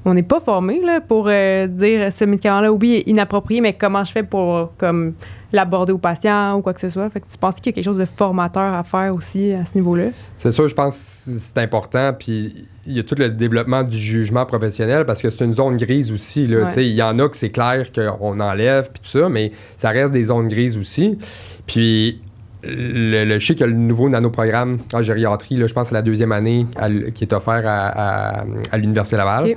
on n'est pas formé là, pour dire ce médicament-là, oui, est inapproprié, mais comment je fais pour comme, l'aborder au patient ou quoi que ce soit. Fait que tu penses qu'il y a quelque chose de formateur à faire aussi à ce niveau-là? C'est sûr, je pense que c'est important. Puis il y a tout le développement du jugement professionnel parce que c'est une zone grise aussi. Il y en a que c'est clair qu'on enlève puis tout ça, mais ça reste des zones grises aussi. Puis je sais qu'il y a le nouveau nanoprogramme en gériatrie, là, je pense que c'est la 2e année qui est offert à l'Université Laval. Okay.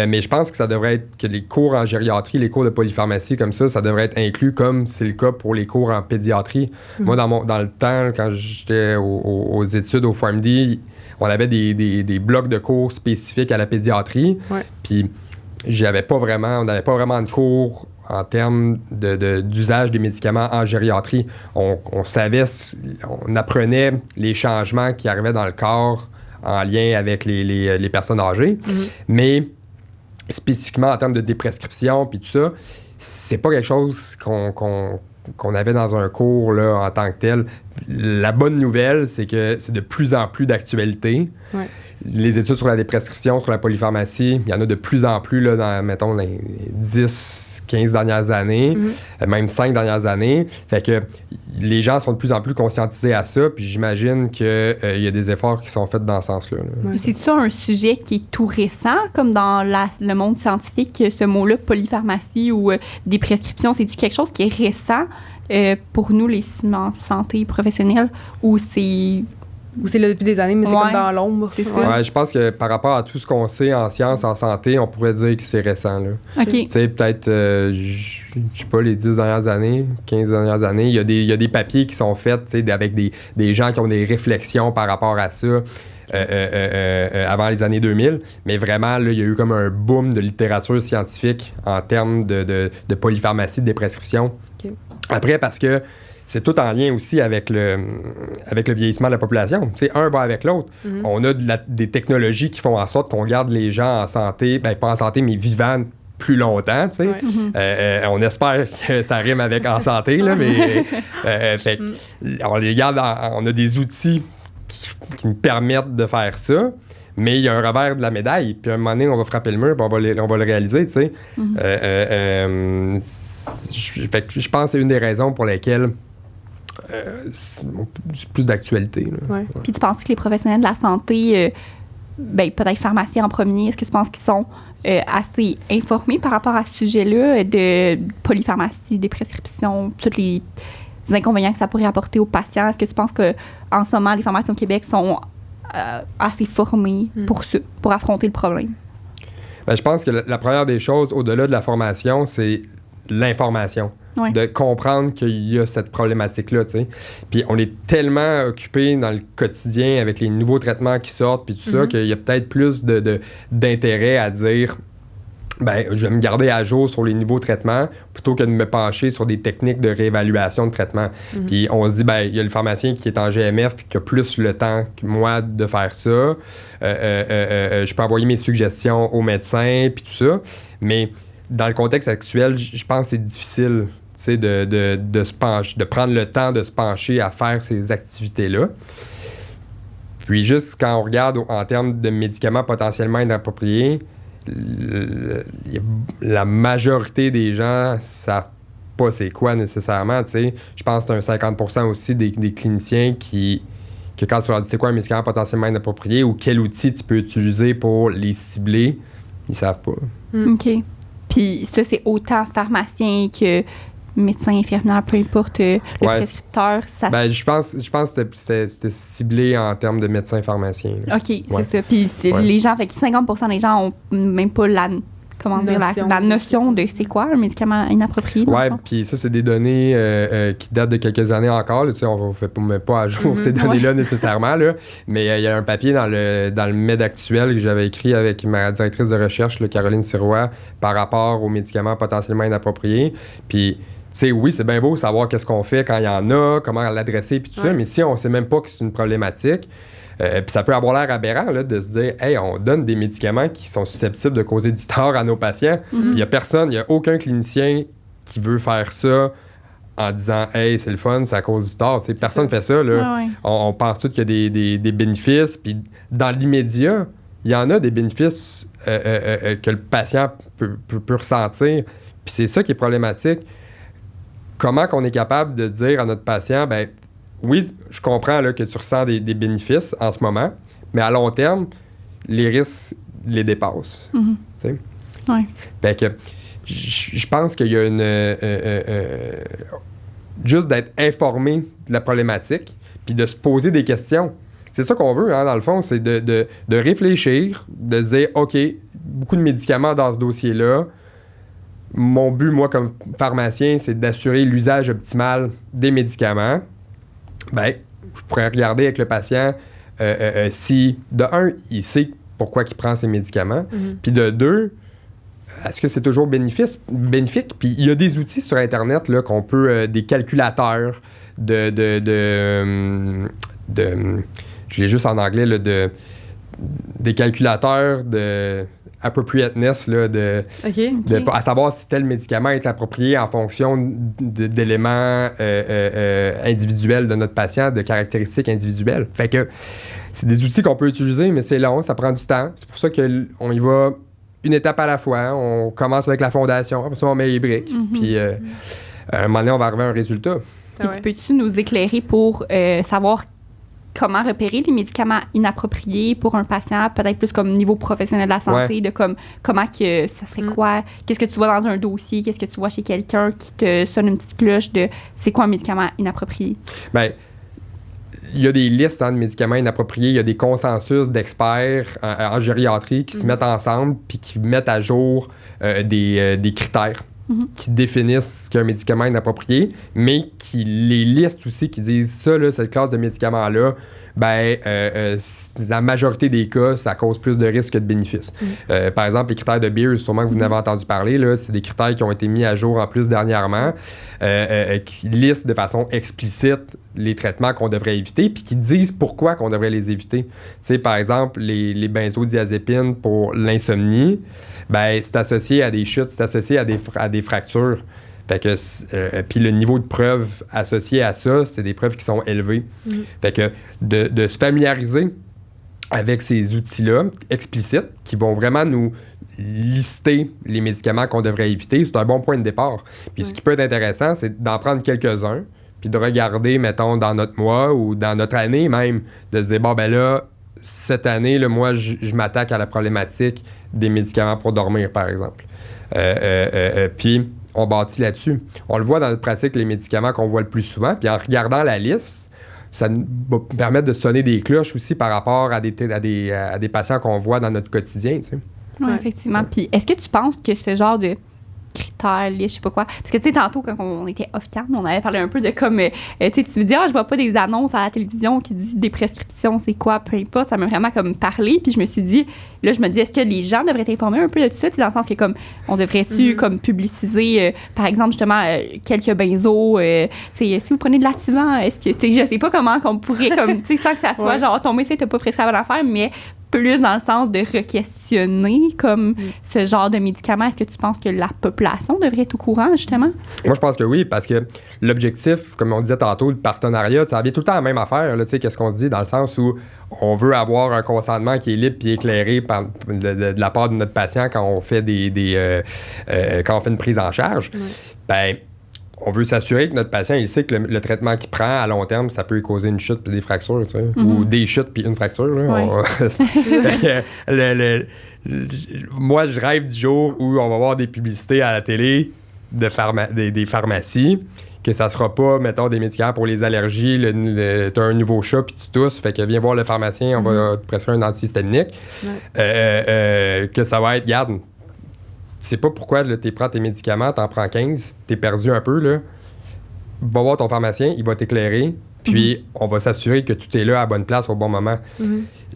Mais je pense que ça devrait être que les cours en gériatrie, les cours de polypharmacie comme ça devrait être inclus comme c'est le cas pour les cours en pédiatrie. Moi, dans le temps, quand j'étais aux études au PharmD, on avait des blocs de cours spécifiques à la pédiatrie. Puis on n'avait pas vraiment de cours en termes d'usage des médicaments en gériatrie. On apprenait les changements qui arrivaient dans le corps en lien avec les personnes âgées. Mais spécifiquement en termes de déprescription puis tout ça, c'est pas quelque chose qu'on avait dans un cours là, en tant que tel. La bonne nouvelle, c'est que c'est de plus en plus d'actualité. Les études sur la déprescription, sur la polypharmacie, il y en a de plus en plus là, dans les 10-15 dernières années, même 5 dernières années. Fait que les gens sont de plus en plus conscientisés à ça, puis j'imagine qu'il y a des efforts qui sont faits dans ce sens-là. C'est ça un sujet qui est tout récent, comme dans le monde scientifique, ce mot-là, polypharmacie ou des prescriptions, c'est-tu quelque chose qui est récent pour nous, les santé professionnelle, ou c'est là depuis des années, mais c'est comme dans l'ombre. C'est ça. Ouais, je pense que par rapport à tout ce qu'on sait en sciences, en santé, on pourrait dire que c'est récent. Là. OK. Tu sais, peut-être, je sais pas, les 10 dernières années, 15 dernières années, il y a des papiers qui sont faits, tu sais, avec des gens qui ont des réflexions par rapport à ça. Avant les années 2000, mais vraiment, là, il y a eu comme un boom de littérature scientifique en termes de polypharmacie, de déprescription. Okay. Après, parce que c'est tout en lien aussi avec le vieillissement de la population. Tu sais, un va avec l'autre. On a des technologies qui font en sorte qu'on garde les gens en santé, ben pas en santé, mais vivants plus longtemps, tu sais. On espère que ça rime avec en santé, là, mais fait, on les garde, on a des outils qui nous permettent de faire ça, mais il y a un revers de la médaille, puis à un moment donné, on va frapper le mur, puis on va le réaliser, tu sais. Je pense que c'est une des raisons pour lesquelles c'est plus d'actualité. Puis tu penses que les professionnels de la santé peut-être pharmaciens en premier, est-ce que tu penses qu'ils sont assez informés par rapport à ce sujet-là de polypharmacie, des prescriptions, tous les inconvénients que ça pourrait apporter aux patients? Est-ce que tu penses qu'en ce moment, les pharmaciens au Québec sont assez formés pour ça, pour affronter le problème? Ben, je pense que la première des choses, au-delà de la formation, c'est l'information. Ouais. De comprendre qu'il y a cette problématique-là, tu sais. Puis on est tellement occupé dans le quotidien avec les nouveaux traitements qui sortent, puis tout ça, qu'il y a peut-être plus d'intérêt à dire, ben, je vais me garder à jour sur les nouveaux traitements plutôt que de me pencher sur des techniques de réévaluation de traitement. Puis on se dit, ben, il y a le pharmacien qui est en GMF qui a plus le temps que moi de faire ça. Je peux envoyer mes suggestions au médecin, puis tout ça. Mais dans le contexte actuel, je pense que c'est difficile, tu sais, de se pencher, de prendre le temps de se pencher à faire ces activités-là. Puis juste quand on regarde en termes de médicaments potentiellement inappropriés, la majorité des gens savent pas c'est quoi nécessairement, tu sais. Je pense que c'est un 50% aussi des cliniciens que quand tu leur dis c'est quoi un médicament potentiellement inapproprié ou quel outil tu peux utiliser pour les cibler, ils savent pas. OK. Puis ça, c'est autant pharmacien que médecin, infirmière, peu importe le prescripteur. Ça ben, je pense que c'était ciblé en termes de médecin pharmacien. Là. OK, c'est ça. Puis les gens, fait que 50% des gens ont même pas la notion de c'est quoi un médicament inapproprié. Oui, puis ça, c'est des données qui datent de quelques années encore. Là, tu sais, on ne fait pas à jour ces données-là nécessairement. Là, mais il y a un papier dans le Med actuel que j'avais écrit avec ma directrice de recherche, là, Caroline Sirois, par rapport aux médicaments potentiellement inappropriés. Puis, tu sais, oui, c'est bien beau savoir qu'est-ce qu'on fait quand il y en a, comment l'adresser, puis tout ça, mais si on ne sait même pas que c'est une problématique, puis ça peut avoir l'air aberrant là, de se dire « Hey, on donne des médicaments qui sont susceptibles de causer du tort à nos patients. Puis il n'y a aucun clinicien qui veut faire ça en disant « Hey, c'est le fun, ça cause du tort. » Personne ne fait ça. Là. On pense tous qu'il y a des bénéfices. Puis dans l'immédiat, il y en a des bénéfices que le patient peut ressentir. Puis c'est ça qui est problématique. Comment qu'on est capable de dire à notre patient « ben oui, je comprends là, que tu ressens des bénéfices en ce moment, mais à long terme, les risques les dépassent. Oui. Fait que je pense qu'il y a juste d'être informé de la problématique, puis de se poser des questions. C'est ça qu'on veut, hein, dans le fond, c'est de réfléchir, de dire, OK, beaucoup de médicaments dans ce dossier-là. Mon but, moi, comme pharmacien, c'est d'assurer l'usage optimal des médicaments. Ben, je pourrais regarder avec le patient si, de un, il sait pourquoi il prend ses médicaments, puis de deux, est-ce que c'est toujours bénéfique? Puis il y a des outils sur Internet là, qu'on peut, des calculateurs je l'ai juste en anglais, là, des calculateurs de appropriateness, là, à savoir si tel médicament est approprié en fonction d'éléments individuels de notre patient, de caractéristiques individuelles. Fait que c'est des outils qu'on peut utiliser, mais c'est long, ça prend du temps. C'est pour ça qu'on y va une étape à la fois. On commence avec la fondation, après ça, on met les briques. Puis à un moment donné, on va arriver à un résultat. Puis peux-tu nous éclairer pour savoir comment repérer les médicaments inappropriés pour un patient, peut-être plus comme niveau professionnel de la santé, de comment que ça serait quoi, qu'est-ce que tu vois dans un dossier, qu'est-ce que tu vois chez quelqu'un qui te sonne une petite cloche de c'est quoi un médicament inapproprié? Bien, il y a des listes de médicaments inappropriés, il y a des consensus d'experts en gériatrie qui se mettent ensemble puis qui mettent à jour des critères qui définissent ce qu'est un médicament inapproprié, mais qui les listent aussi, qui disent ça, là, cette classe de médicaments-là, ben, la majorité des cas, ça cause plus de risques que de bénéfices. Par exemple, les critères de Beers, sûrement que vous en avez entendu parler, là, c'est des critères qui ont été mis à jour en plus dernièrement, qui listent de façon explicite les traitements qu'on devrait éviter, puis qui disent pourquoi qu'on devrait les éviter. Tu sais, par exemple, les benzodiazépines pour l'insomnie, ben, c'est associé à des chutes, c'est associé à des fractures. Fait que, puis le niveau de preuves associé à ça, c'est des preuves qui sont élevées. Fait que de se familiariser avec ces outils-là explicites qui vont vraiment nous lister les médicaments qu'on devrait éviter, c'est un bon point de départ. Puis ce qui peut être intéressant, c'est d'en prendre quelques-uns, puis de regarder, mettons, dans notre mois ou dans notre année même, de se dire, bon, ben là, cette année, là, moi, je m'attaque à la problématique des médicaments pour dormir, par exemple. Puis, on bâtit là-dessus. On le voit dans notre pratique, les médicaments qu'on voit le plus souvent. Puis, en regardant la liste, ça nous va permettre de sonner des cloches aussi par rapport à des patients qu'on voit dans notre quotidien, tu sais. Oui, effectivement. Puis, est-ce que tu penses que ce genre de critères, je sais pas quoi. Parce que, tu sais, tantôt, quand on était off-cam, on avait parlé un peu de comme, tu sais, tu me dis, je vois pas des annonces à la télévision qui disent des prescriptions, c'est quoi, peu importe. Ça m'a vraiment comme parlé. Puis je me suis dit, est-ce que les gens devraient être informés un peu de tout ça? Dans le sens que, comme, on devrait-tu, comme, publiciser, par exemple, justement, quelques benzos, si vous prenez de l'activant, est-ce que, je sais pas comment qu'on pourrait, comme, tu sais, sans que ça soit, genre, ton médecin t'a pas prescrit la bonne affaire, mais plus dans le sens de re-questionner comme ce genre de médicaments. Est-ce que tu penses que la population devrait être au courant, justement? Moi, je pense que oui, parce que l'objectif, comme on disait tantôt, le partenariat, ça revient tout le temps à la même affaire. Tu sais, qu'est-ce qu'on se dit dans le sens où on veut avoir un consentement qui est libre et éclairé de la part de notre patient quand on fait quand on fait une prise en charge. Ben, on veut s'assurer que notre patient, il sait que le traitement qu'il prend à long terme, ça peut lui causer une chute puis des fractures, tu sais, ou des chutes puis une fracture. Là. Moi, je rêve du jour où on va voir des publicités à la télé des pharmacies, que ça sera pas, mettons, des médicaments pour les allergies, t'as un nouveau chat puis tu tousses, fait que viens voir le pharmacien, on va te prescrire un antihistaminique. Que ça va être, regarde, tu sais pas pourquoi tu prends tes médicaments, t'en prends 15, t'es perdu un peu, là. Va voir ton pharmacien, il va t'éclairer, puis on va s'assurer que tout est là à la bonne place au bon moment.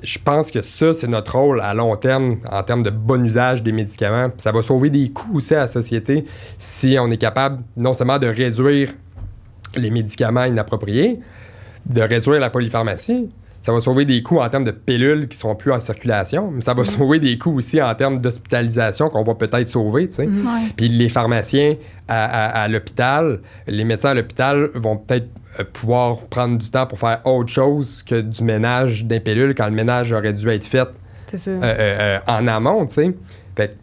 Je pense que ça, c'est notre rôle à long terme, en termes de bon usage des médicaments. Puis ça va sauver des coûts aussi à la société si on est capable non seulement de réduire les médicaments inappropriés, de réduire la polypharmacie. Ça va sauver des coûts en termes de pilules qui ne seront plus en circulation, mais ça va sauver des coûts aussi en termes d'hospitalisation qu'on va peut-être sauver, tu sais. Puis les pharmaciens à l'hôpital, les médecins à l'hôpital vont peut-être pouvoir prendre du temps pour faire autre chose que du ménage des pilules quand le ménage aurait dû être fait en amont, tu sais. Fait que,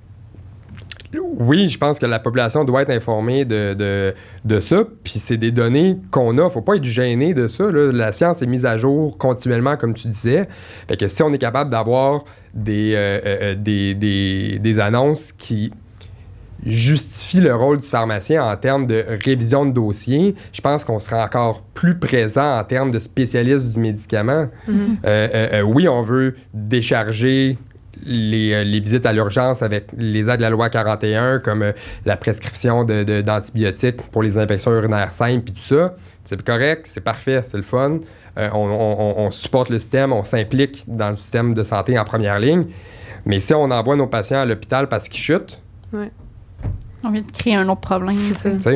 oui, je pense que la population doit être informée de ça, puis c'est des données qu'on a. Faut pas être gêné de ça, là. La science est mise à jour continuellement, comme tu disais. Fait que si on est capable d'avoir des annonces qui justifient le rôle du pharmacien en termes de révision de dossier, je pense qu'on sera encore plus présent en termes de spécialistes du médicament. Oui, on veut décharger les visites à l'urgence avec les aides de la loi 41, comme la prescription d'antibiotiques pour les infections urinaires simples et tout ça. C'est correct, c'est parfait, c'est le fun. On supporte le système, on s'implique dans le système de santé en première ligne. Mais si on envoie nos patients à l'hôpital parce qu'ils chutent... On vient de créer un autre problème. C'est ça.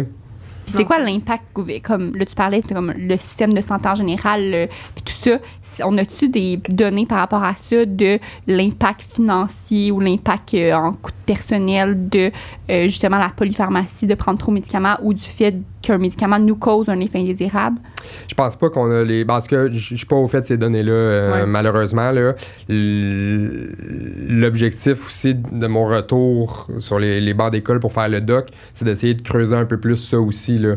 Puis c'est quoi l'impact, comme là tu parlais, comme le système de santé en général, puis tout ça, on a-tu des données par rapport à ça de l'impact financier ou l'impact en coût personnel de justement la polypharmacie, de prendre trop de médicaments ou du fait qu'un médicament nous cause un effet indésirable? Je pense pas qu'on a les... En tout cas, je suis pas au fait de ces données-là, malheureusement. Là. L'objectif aussi de mon retour sur les bancs d'école pour faire le doc, c'est d'essayer de creuser un peu plus ça aussi, là.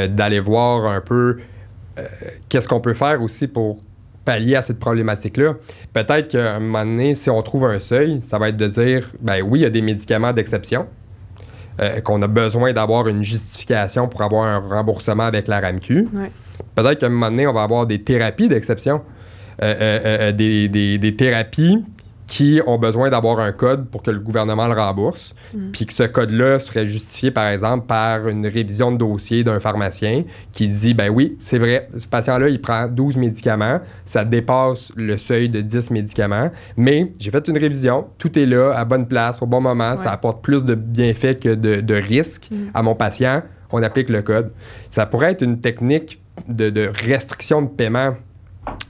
D'aller voir un peu qu'est-ce qu'on peut faire aussi pour pallier à cette problématique-là. Peut-être qu'à un moment donné, si on trouve un seuil, ça va être de dire, ben oui, il y a des médicaments d'exception, qu'on a besoin d'avoir une justification pour avoir un remboursement avec la RAMQ. Peut-être qu'à un moment donné, on va avoir des thérapies d'exception, des thérapies qui ont besoin d'avoir un code pour que le gouvernement le rembourse, puis que ce code-là serait justifié, par exemple, par une révision de dossier d'un pharmacien qui dit, ben oui, c'est vrai, ce patient-là, il prend 12 médicaments, ça dépasse le seuil de 10 médicaments, mais j'ai fait une révision, tout est là, à bonne place, au bon moment, ça apporte plus de bienfaits que de risques à mon patient, on applique le code. Ça pourrait être une technique de restriction de paiement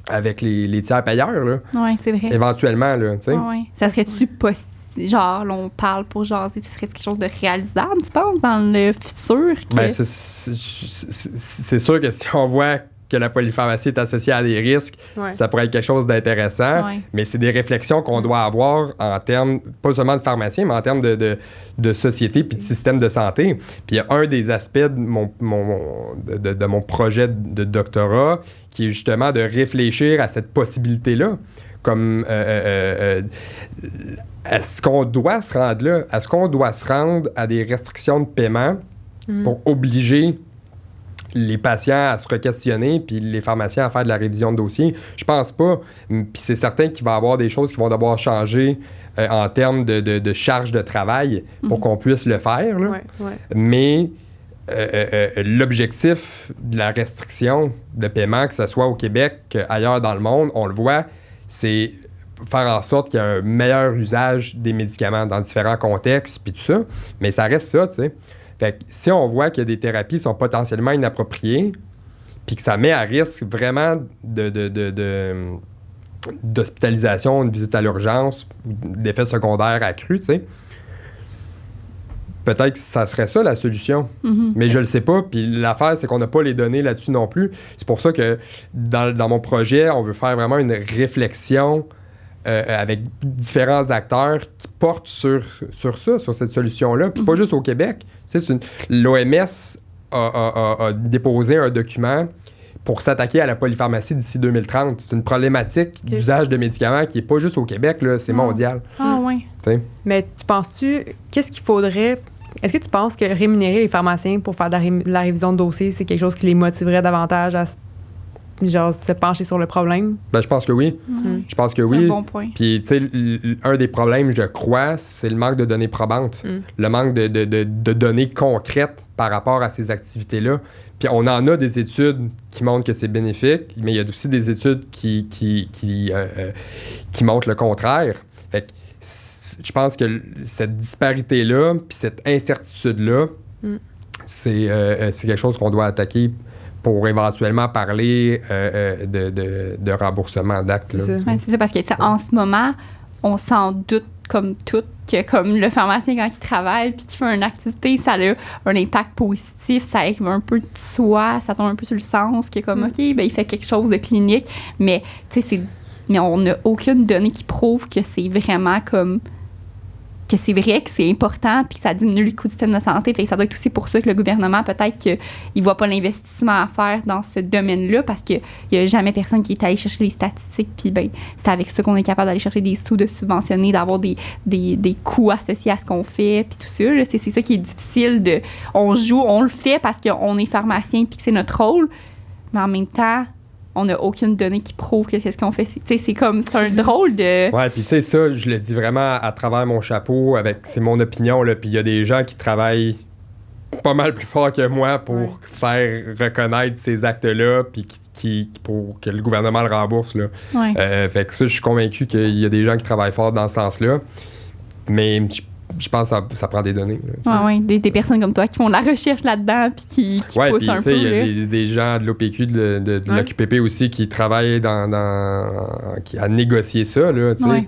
avec les tiers payeurs, là. Oui, c'est vrai. Éventuellement, là, tu sais. Oui. Ça serait-tu possible? Genre, là, on parle pour jaser, ce serait quelque chose de réalisable, tu penses, dans le futur? Ben, c'est sûr que si on voit que la polypharmacie est associée à des risques, ça pourrait être quelque chose d'intéressant. Ouais. Mais c'est des réflexions qu'on doit avoir en termes, pas seulement de pharmacien, mais en termes de société puis de système de santé. Puis il y a un des aspects de mon projet de doctorat qui est justement de réfléchir à cette possibilité-là. Comme, est-ce qu'on doit se rendre là? Est-ce qu'on doit se rendre à des restrictions de paiement pour obliger les patients à se re-questionner puis les pharmaciens à faire de la révision de dossier? Je pense pas. Puis c'est certain qu'il va y avoir des choses qui vont devoir changer en termes de charge de travail pour qu'on puisse le faire. Là. Mais l'objectif de la restriction de paiement, que ce soit au Québec qu'ailleurs dans le monde, on le voit, c'est faire en sorte qu'il y ait un meilleur usage des médicaments dans différents contextes, puis tout ça. Mais ça reste ça, tu sais. Fait que si on voit que des thérapies sont potentiellement inappropriées, puis que ça met à risque vraiment d'hospitalisation, une visite à l'urgence, d'effets secondaires accrus, tu sais, peut-être que ça serait ça la solution. Mais je le sais pas. Puis l'affaire, c'est qu'on n'a pas les données là-dessus non plus. C'est pour ça que dans mon projet, on veut faire vraiment une réflexion avec différents acteurs qui portent sur ça, sur cette solution-là. Puis pas juste au Québec. Tu sais, l'OMS a déposé un document pour s'attaquer à la polypharmacie d'ici 2030. C'est une problématique d'usage de médicaments qui n'est pas juste au Québec, là, c'est mondial. Ah oui. Mais tu penses-tu, qu'est-ce qu'il faudrait... Est-ce que tu penses que rémunérer les pharmaciens pour faire de la révision de dossier, c'est quelque chose qui les motiverait davantage à se pencher sur le problème? Ben, je pense que oui. Je pense que oui. C'est un bon point. Puis, tu sais, un des problèmes, je crois, c'est le manque de données probantes. Le manque de données concrètes par rapport à ces activités-là. Puis, on en a des études qui montrent que c'est bénéfique, mais il y a aussi des études qui montrent le contraire. Fait que je pense que cette disparité-là, puis cette incertitude-là, c'est quelque chose qu'on doit attaquer pour éventuellement parler de remboursement d'actes. C'est ça, parce que en ce moment, on s'en doute comme tout que comme le pharmacien, quand il travaille puis qu'il fait une activité, ça a un impact positif, ça arrive un peu de soi, ça tombe un peu sur le sens, que comme, OK, ben, il fait quelque chose de clinique, mais mais on n'a aucune donnée qui prouve que c'est vraiment comme... que c'est vrai, que c'est important, puis que ça diminue le coût du système de santé. Fait que ça doit être aussi pour ça que le gouvernement, peut-être qu'il ne voit pas l'investissement à faire dans ce domaine-là, parce qu'il n'y a jamais personne qui est allé chercher les statistiques, puis ben, c'est avec ça qu'on est capable d'aller chercher des sous, de subventionner, d'avoir des coûts associés à ce qu'on fait, puis tout ça. Là, c'est ça qui est difficile de... On joue, on le fait parce qu'on est pharmacien, puis que c'est notre rôle, mais en même temps... on n'a aucune donnée qui prouve que c'est ce qu'on fait. C'est un drôle de... Ouais, puis tu sais, ça, je le dis vraiment à travers mon chapeau, c'est mon opinion, là, puis il y a des gens qui travaillent pas mal plus fort que moi pour faire reconnaître ces actes-là, puis pour que le gouvernement le rembourse, là. Fait que ça, je suis convaincu qu'il y a des gens qui travaillent fort dans ce sens-là, mais je pense que ça prend des données. Des personnes comme toi qui font de la recherche là-dedans puis qui poussent un peu. Il y a des gens de l'OPQ, de l'OQPP aussi qui travaillent à négocier ça.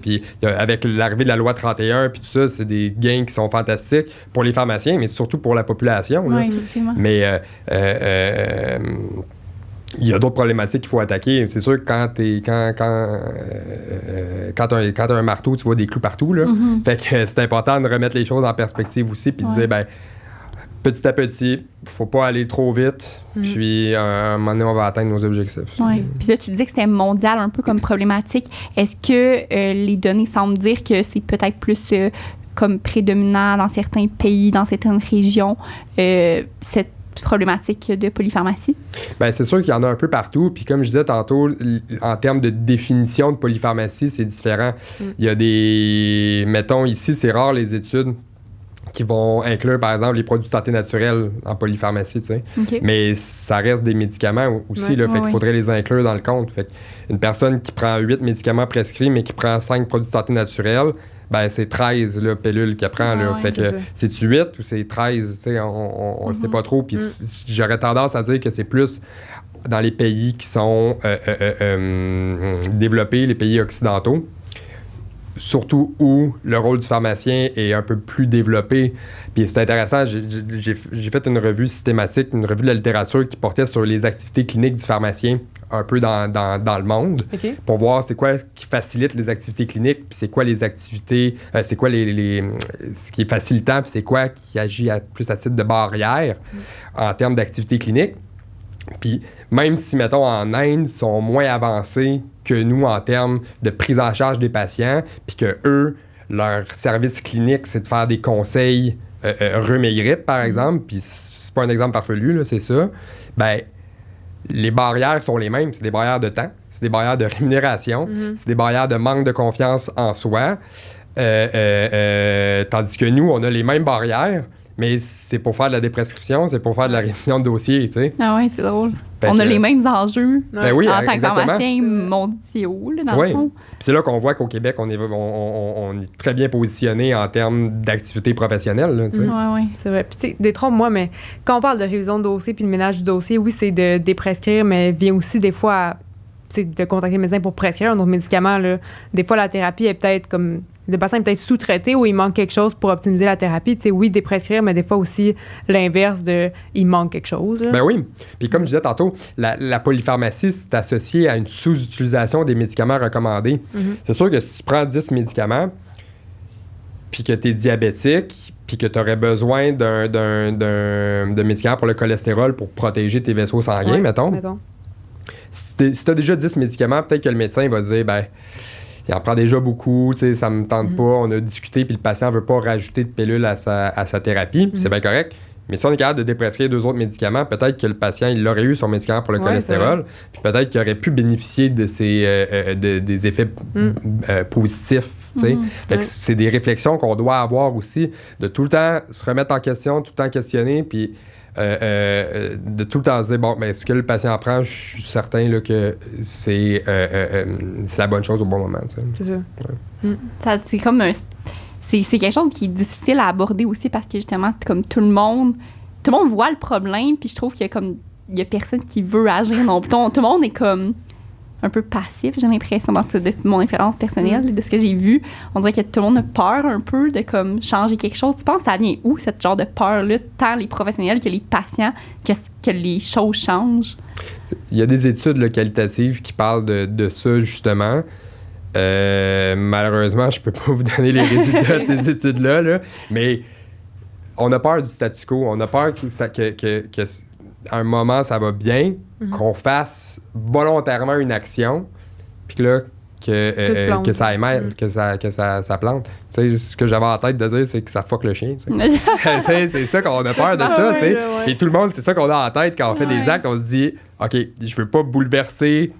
Puis avec l'arrivée de la loi 31 puis tout ça, c'est des gains qui sont fantastiques pour les pharmaciens, mais surtout pour la population. Oui, effectivement. Mais il y a d'autres problématiques qu'il faut attaquer. C'est sûr que quand t'as un marteau, tu vois des clous partout. Là. Fait que c'est important de remettre les choses en perspective aussi, puis de dire, ben, petit à petit, faut pas aller trop vite, puis à un moment donné, on va atteindre nos objectifs. Puis là, tu disais que c'était mondial un peu comme problématique. Est-ce que les données semblent dire que c'est peut-être plus comme prédominant dans certains pays, dans certaines régions, cette problématique de polypharmacie? Bien, c'est sûr qu'il y en a un peu partout. Puis comme je disais tantôt, en termes de définition de polypharmacie, c'est différent. Il y a des... Mettons, ici, c'est rare les études qui vont inclure, par exemple, les produits de santé naturels en polypharmacie, tu sais. Mais ça reste des médicaments aussi, là. Fait qu'il faudrait les inclure dans le compte. Fait qu'une personne qui prend 8 médicaments prescrits, mais qui prend 5 produits de santé naturels, ben c'est 13 là, pilules qu'elle prend. Là. Fait que c'est-tu 8 ou c'est 13? On le sait pas trop. Puis j'aurais tendance à dire que c'est plus dans les pays qui sont développés, les pays occidentaux. surtout où le rôle du pharmacien est un peu plus développé. Puis c'est intéressant, j'ai fait une revue systématique, une revue de la littérature qui portait sur les activités cliniques du pharmacien un peu dans le monde, OK. pour voir c'est quoi qui facilite les activités cliniques, puis c'est quoi les activités, c'est quoi ce qui est facilitant, puis c'est quoi qui agit plus à titre de barrière en termes d'activités cliniques. Puis même si, mettons, en Inde, ils sont moins avancés que nous en termes de prise en charge des patients, puis que eux, leur service clinique, c'est de faire des conseils rhume et grippe, par exemple, puis c'est pas un exemple farfelu, là, c'est ça, ben les barrières sont les mêmes. C'est des barrières de temps, c'est des barrières de rémunération, c'est des barrières de manque de confiance en soi, tandis que nous, on a les mêmes barrières, mais c'est pour faire de la déprescription, c'est pour faire de la révision de dossier, tu sais. Ah ouais, c'est drôle. Fait On a que- les mêmes enjeux Ben oui, en tant que exactement. pharmacien mondiaux, là, dans Oui. le fond. Puis c'est là qu'on voit qu'au Québec, on est très bien positionné en termes d'activité professionnelle, là, tu sais. Ouais, ouais. C'est vrai. Puis, tu sais, détrompe-moi, mais quand on parle de révision de dossier puis de ménage du dossier, oui, c'est de déprescrire, mais vient aussi des fois à, tu sais, de contacter le médecin pour prescrire un autre médicament. Là. Des fois, la thérapie est peut-être comme. Le patient est peut-être sous-traité ou il manque quelque chose pour optimiser la thérapie. Tu sais, oui, déprescrire, mais des fois aussi l'inverse de il manque quelque chose. Là. Ben oui. Puis comme je disais tantôt, la polypharmacie, c'est associé à une sous-utilisation des médicaments recommandés. C'est sûr que si tu prends 10 médicaments, puis que tu es diabétique, puis que tu aurais besoin d'un médicament pour le cholestérol pour protéger tes vaisseaux sanguins, Ouais, mettons. Si tu as déjà 10 médicaments, peut-être que le médecin va dire, ben il en prend déjà beaucoup, tu sais, ça me tente pas, on a discuté, puis le patient veut pas rajouter de pilule à sa thérapie, puis c'est bien correct. Mais si on est capable de déprescrire 2 autres médicaments, peut-être que le patient, il aurait eu son médicament pour le Ouais, cholestérol, puis peut-être qu'il aurait pu bénéficier de des effets positifs. Tu sais. Fait que c'est des réflexions qu'on doit avoir aussi, de tout le temps se remettre en question, tout le temps questionner, puis de tout le temps se dire, bon, mais ce que le patient prend, je suis certain là, que c'est la bonne chose au bon moment. Tu sais. C'est ça. Ça, c'est comme un. C'est quelque chose qui est difficile à aborder aussi parce que justement, comme tout le monde voit le problème, puis je trouve qu'il y a personne qui veut agir non plus. Tout le monde est comme un peu passif, j'ai l'impression, dans tout, de mon expérience personnelle, de ce que j'ai vu. On dirait que tout le monde a peur un peu de comme changer quelque chose. Tu penses que ça vient où, cette genre de peur-là, tant les professionnels que les patients, que les choses changent? Il y a des études là, qualitatives qui parlent de ça, justement. Malheureusement, je peux pas vous donner les résultats de ces études-là, là, mais on a peur du statu quo. On a peur que à un moment, ça va bien, qu'on fasse volontairement une action, puis que là, que ça aille mal, que ça plante. Tu sais, ce que j'avais en tête de dire, c'est que ça fuck le chien. Tu sais. C'est ça qu'on a peur de ça, tu sais. Et tout le monde, c'est ça qu'on a en tête quand on fait des actes. On se dit, OK, je veux pas bouleverser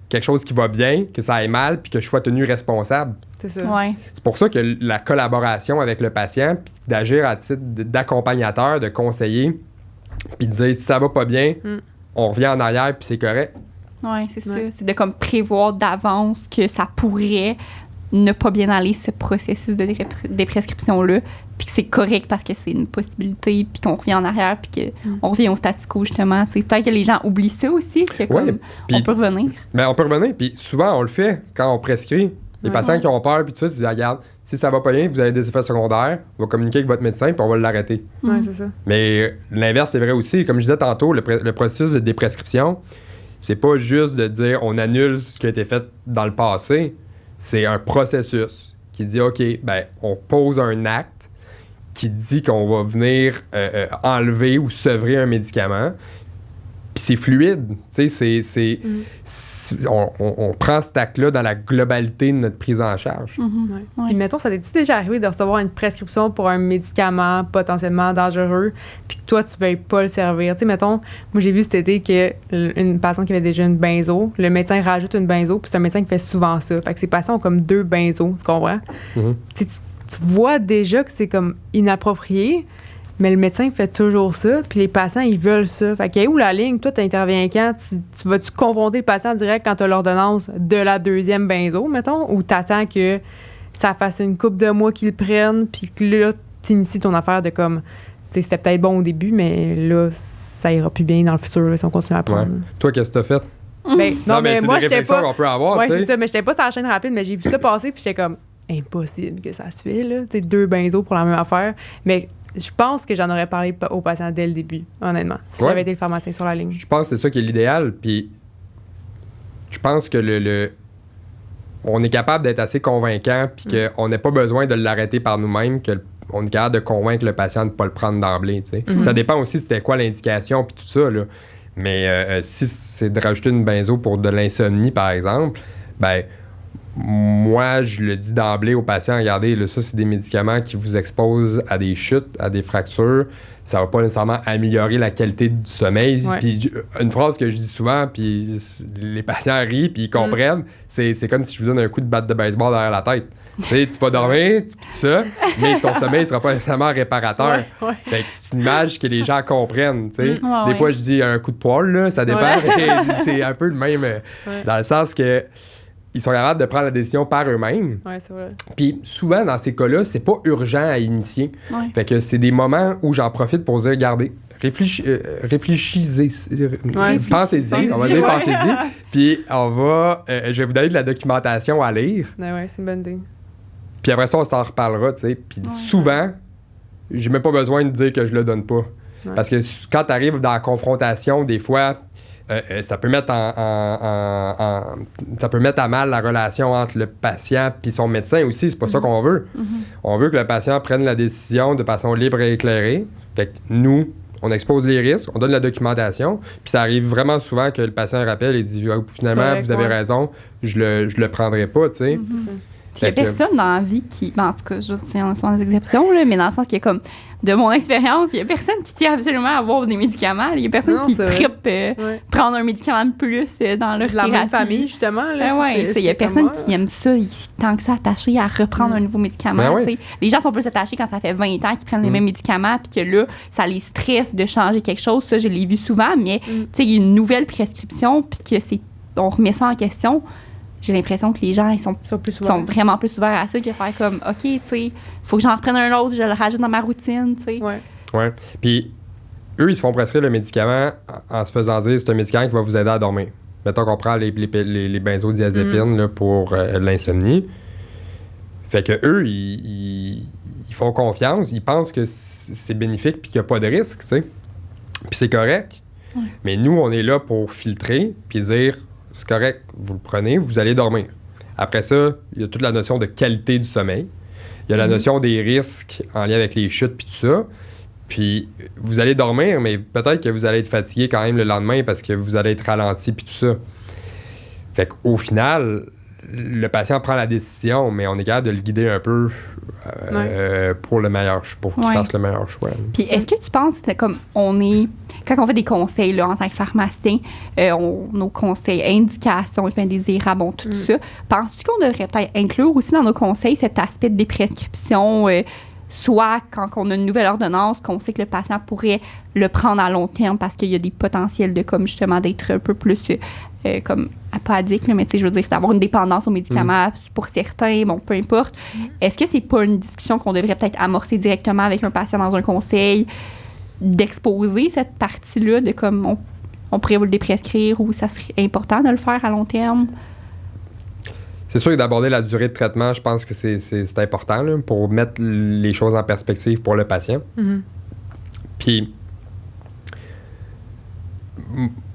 quelque chose qui va bien, que ça aille mal, puis que je sois tenu responsable. C'est ça. Ouais. C'est pour ça que la collaboration avec le patient, puis d'agir à titre d'accompagnateur, de conseiller, puis de dire si ça va pas bien, on revient en arrière, puis c'est correct. Oui, c'est ça. C'est de comme prévoir d'avance que ça pourrait ne pas bien aller, ce processus de déprescription-là, puis que c'est correct parce que c'est une possibilité, puis qu'on revient en arrière, puis qu'on revient au statu quo, justement. C'est peut-être que les gens oublient ça aussi, que comme, on peut revenir. Ben, on peut revenir, puis souvent, on le fait quand on prescrit. Les patients qui ont peur, puis tout ça, ils disent, regarde, si ça va pas bien, vous avez des effets secondaires, on va communiquer avec votre médecin, puis on va l'arrêter. Oui, c'est ça. Mais l'inverse, c'est vrai aussi. Comme je disais tantôt, le processus de déprescription, c'est pas juste de dire on annule ce qui a été fait dans le passé. C'est un processus qui dit, OK, ben, on pose un acte qui dit qu'on va venir enlever ou sevrer un médicament. Puis c'est fluide. Tu sais, on prend cet acte-là dans la globalité de notre prise en charge. Ouais. Puis mettons, ça t'es-tu déjà arrivé de recevoir une prescription pour un médicament potentiellement dangereux, puis que toi, tu veuilles pas le servir? Tu sais, mettons, moi, j'ai vu cet été qu'une patiente qui avait déjà une benzo, le médecin rajoute une benzo, puis c'est un médecin qui fait souvent ça. Fait que ces patients ont comme 2 benzos, tu comprends? Tu vois déjà que c'est comme inapproprié, mais le médecin fait toujours ça, puis les patients, ils veulent ça. Fait qu'est où la ligne? Toi, t'interviens quand? Tu vas-tu confronter le patient direct quand t'as l'ordonnance de la 2e benzo, mettons? Ou t'attends que ça fasse une couple de mois qu'ils le prennent, puis que là, t'inities ton affaire de comme... Tu sais, c'était peut-être bon au début, mais là, ça ira plus bien dans le futur, là, si on continue à prendre. Ouais. Toi, qu'est-ce que t'as fait? Ben, non, mais c'est moi, des j'étais réflexions pas... qu'on peut avoir, Ouais, tu sais. c'est ça, mais j'étais pas sur la chaîne rapide, mais j'ai vu ça passer, puis j'étais comme... impossible que ça se fait, là. Tu sais, 2 benzos pour la même affaire. Mais je pense que j'en aurais parlé aux patients dès le début, honnêtement, si j'avais été le pharmacien sur la ligne. Je pense que c'est ça qui est l'idéal. Puis je pense que on est capable d'être assez convaincant puis qu'on n'a pas besoin de l'arrêter par nous-mêmes, qu'on est capable de convaincre le patient de ne pas le prendre d'emblée. Ça dépend aussi c'était quoi l'indication puis tout ça, là. Mais si c'est de rajouter une benzo pour de l'insomnie, par exemple, ben moi, je le dis d'emblée aux patients, regardez, là, ça, c'est des médicaments qui vous exposent à des chutes, à des fractures. Ça va pas nécessairement améliorer la qualité du sommeil. Ouais. Puis une phrase que je dis souvent, puis les patients rient, puis ils comprennent, c'est comme si je vous donne un coup de batte de baseball derrière la tête. Tu sais, tu vas dormir, tout ça, mais ton sommeil ne sera pas nécessairement réparateur. Ouais. Fait que c'est une image que les gens comprennent, tu sais. Ouais, Des fois, je dis un coup de poil, là, ça dépend. Ouais. C'est un peu le même, dans le sens que ils sont capables de prendre la décision par eux-mêmes. Ouais, c'est vrai. Puis souvent, dans ces cas-là, c'est pas urgent à initier. Ouais. Fait que c'est des moments où j'en profite pour dire, regardez, réfléchissez. Pensez-y, on va dire pensez-y. Puis on va, je vais vous donner de la documentation à lire. Ouais, c'est une bonne idée. Puis après ça, on s'en reparlera, tu sais. Puis souvent, j'ai même pas besoin de dire que je le donne pas. Ouais. Parce que quand tu arrives dans la confrontation, des fois, ça peut mettre ça peut mettre à mal la relation entre le patient et son médecin aussi. C'est pas ça qu'on veut. On veut que le patient prenne la décision de façon libre et éclairée. Fait que nous, on expose les risques, on donne la documentation, puis ça arrive vraiment souvent que le patient rappelle et dit finalement, correct, vous avez raison, je le prendrai pas, tu sais. Il n'y a personne dans la vie qui. Ben, en tout cas, je tiens sans exception, là, mais dans le sens qu'il y a comme. De mon expérience, il n'y a personne qui tient absolument à avoir des médicaments. Il n'y a personne qui trippe prendre un médicament de plus dans leur thérapie. La même famille, justement. Il n'y a personne qui aime ça, tant que ça, attaché à reprendre un nouveau médicament. Les gens sont plus attachés quand ça fait 20 ans qu'ils prennent les mêmes médicaments, puis que là, ça les stresse de changer quelque chose. Ça, je l'ai vu souvent, mais il y a une nouvelle prescription, puis on remet ça en question. J'ai l'impression que les gens ils sont vraiment plus ouverts à ça que faire comme OK, tu sais, faut que j'en reprenne un autre, je le rajoute dans ma routine, tu sais. Ouais. Puis eux, ils se font prescrire le médicament en se faisant dire c'est un médicament qui va vous aider à dormir. Mettons qu'on prend les benzodiazépines là, pour l'insomnie. Fait que eux, ils font confiance, ils pensent que c'est bénéfique puis qu'il n'y a pas de risque, tu sais. Puis c'est correct. Mais nous, on est là pour filtrer puis dire c'est correct, vous le prenez, vous allez dormir. Après ça, il y a toute la notion de qualité du sommeil. Il y a la notion des risques en lien avec les chutes puis tout ça. Puis vous allez dormir, mais peut-être que vous allez être fatigué quand même le lendemain parce que vous allez être ralenti puis tout ça. Fait qu'au final, le patient prend la décision, mais on est capable de le guider un peu pour qu'il fasse le meilleur choix. Puis est-ce que tu penses que comme quand on fait des conseils là, en tant que pharmacien, nos conseils, indications, indésirables, tout ça, penses-tu qu'on devrait peut-être inclure aussi dans nos conseils cet aspect des prescriptions, soit quand on a une nouvelle ordonnance, qu'on sait que le patient pourrait le prendre à long terme parce qu'il y a des potentiels de comme justement d'être un peu plus comme pas addict, mais tu sais, je veux dire, d'avoir une dépendance aux médicaments pour certains, bon, peu importe. Est-ce que c'est pas une discussion qu'on devrait peut-être amorcer directement avec un patient dans un conseil, d'exposer cette partie-là de comme on pourrait vous le déprescrire ou ça serait important de le faire à long terme? C'est sûr que d'aborder la durée de traitement, je pense que c'est important là, pour mettre les choses en perspective pour le patient. Puis,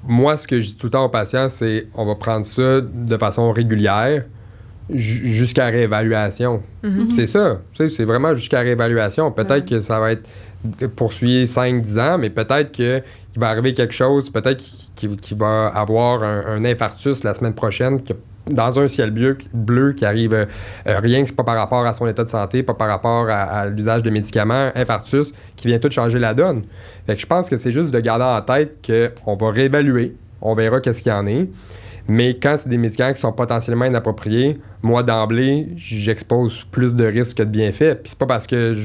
moi, ce que je dis tout le temps aux patients, c'est on va prendre ça de façon régulière jusqu'à réévaluation. C'est ça. C'est vraiment jusqu'à réévaluation. Peut-être que ça va être poursuivi 5-10 ans, mais peut-être qu'il va arriver quelque chose, peut-être qu'il va avoir un infarctus la semaine prochaine, dans un ciel bleu qui arrive rien que c'est pas par rapport à son état de santé, pas par rapport à l'usage de médicaments, infarctus, qui vient tout changer la donne. Fait que je pense que c'est juste de garder en tête qu'on va réévaluer, on verra qu'est-ce qu'il y en est, mais quand c'est des médicaments qui sont potentiellement inappropriés, moi d'emblée, j'expose plus de risques que de bienfaits. Puis c'est pas parce que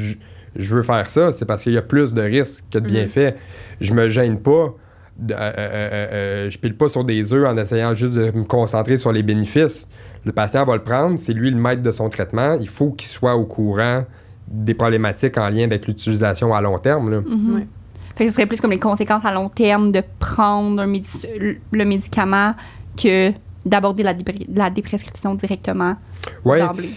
je veux faire ça, c'est parce qu'il y a plus de risques que de bienfaits. Je me gêne pas. Je pile pas sur des œufs en essayant juste de me concentrer sur les bénéfices. Le patient va le prendre, c'est lui le maître de son traitement. Il faut qu'il soit au courant des problématiques en lien avec l'utilisation à long terme. Là. Fait que ce serait plus comme les conséquences à long terme de prendre le médicament que d'aborder la déprescription directement Ouais. d'emblée.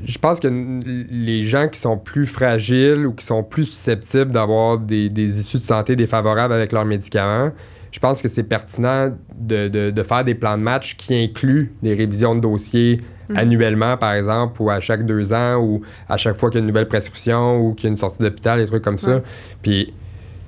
Je pense que les gens qui sont plus fragiles ou qui sont plus susceptibles d'avoir des issues de santé défavorables avec leurs médicaments, je pense que c'est pertinent de faire des plans de match qui incluent des révisions de dossiers annuellement, par exemple, ou à chaque 2 ans, ou à chaque fois qu'il y a une nouvelle prescription ou qu'il y a une sortie d'hôpital, des trucs comme ça. Puis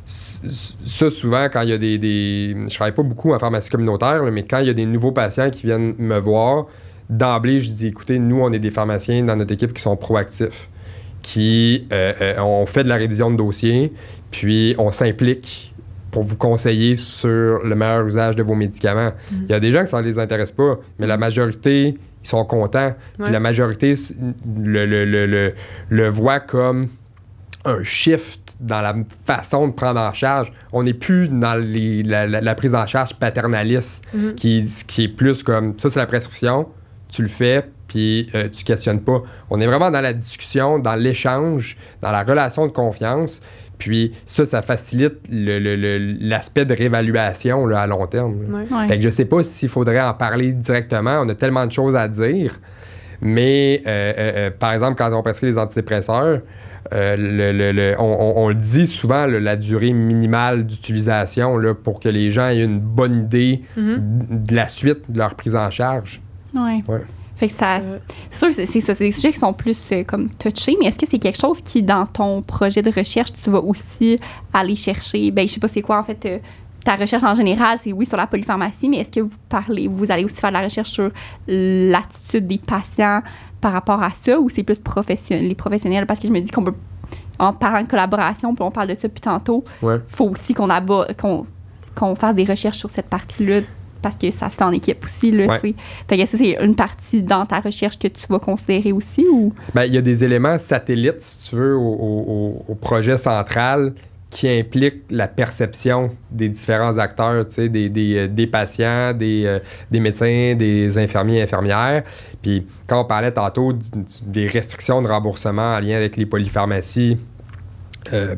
ça, souvent, quand il y a je travaille pas beaucoup en pharmacie communautaire, là, mais quand il y a des nouveaux patients qui viennent me voir, d'emblée, je dis, écoutez, nous, on est des pharmaciens dans notre équipe qui sont proactifs, qui on fait de la révision de dossier, puis on s'implique pour vous conseiller sur le meilleur usage de vos médicaments. Il y a des gens que ça ne les intéresse pas, mais la majorité, ils sont contents. Puis la majorité le voit comme un shift dans la façon de prendre en charge. On n'est plus dans la prise en charge paternaliste, qui est plus comme, ça c'est la prescription, tu le fais, puis tu questionnes pas. On est vraiment dans la discussion, dans l'échange, dans la relation de confiance. Puis ça facilite l'aspect de réévaluation là, à long terme. Ouais. Fait que je sais pas s'il faudrait en parler directement. On a tellement de choses à dire. Mais, par exemple, quand on prescrit les antidépresseurs, on le dit souvent, la durée minimale d'utilisation là, pour que les gens aient une bonne idée de la suite de leur prise en charge. Ouais. Fait que ça, c'est sûr que c'est ça, c'est des sujets qui sont plus comme touchés, mais est-ce que c'est quelque chose qui, dans ton projet de recherche, tu vas aussi aller chercher, je sais pas c'est quoi en fait, ta recherche en général, c'est oui sur la polypharmacie, mais est-ce que vous allez aussi faire de la recherche sur l'attitude des patients par rapport à ça, ou c'est plus les professionnels, parce que je me dis qu'on peut, en parlant de collaboration, puis on parle de ça depuis tantôt, faut aussi qu'on fasse des recherches sur cette partie-là, parce que ça se fait en équipe aussi, là, tu sais. Fait que ça, c'est une partie dans ta recherche que tu vas considérer aussi, ou? Il y a des éléments satellites, si tu veux, au projet central qui impliquent la perception des différents acteurs, tu sais, des patients, des médecins, des infirmiers et infirmières. Puis quand on parlait tantôt des restrictions de remboursement en lien avec les polypharmacies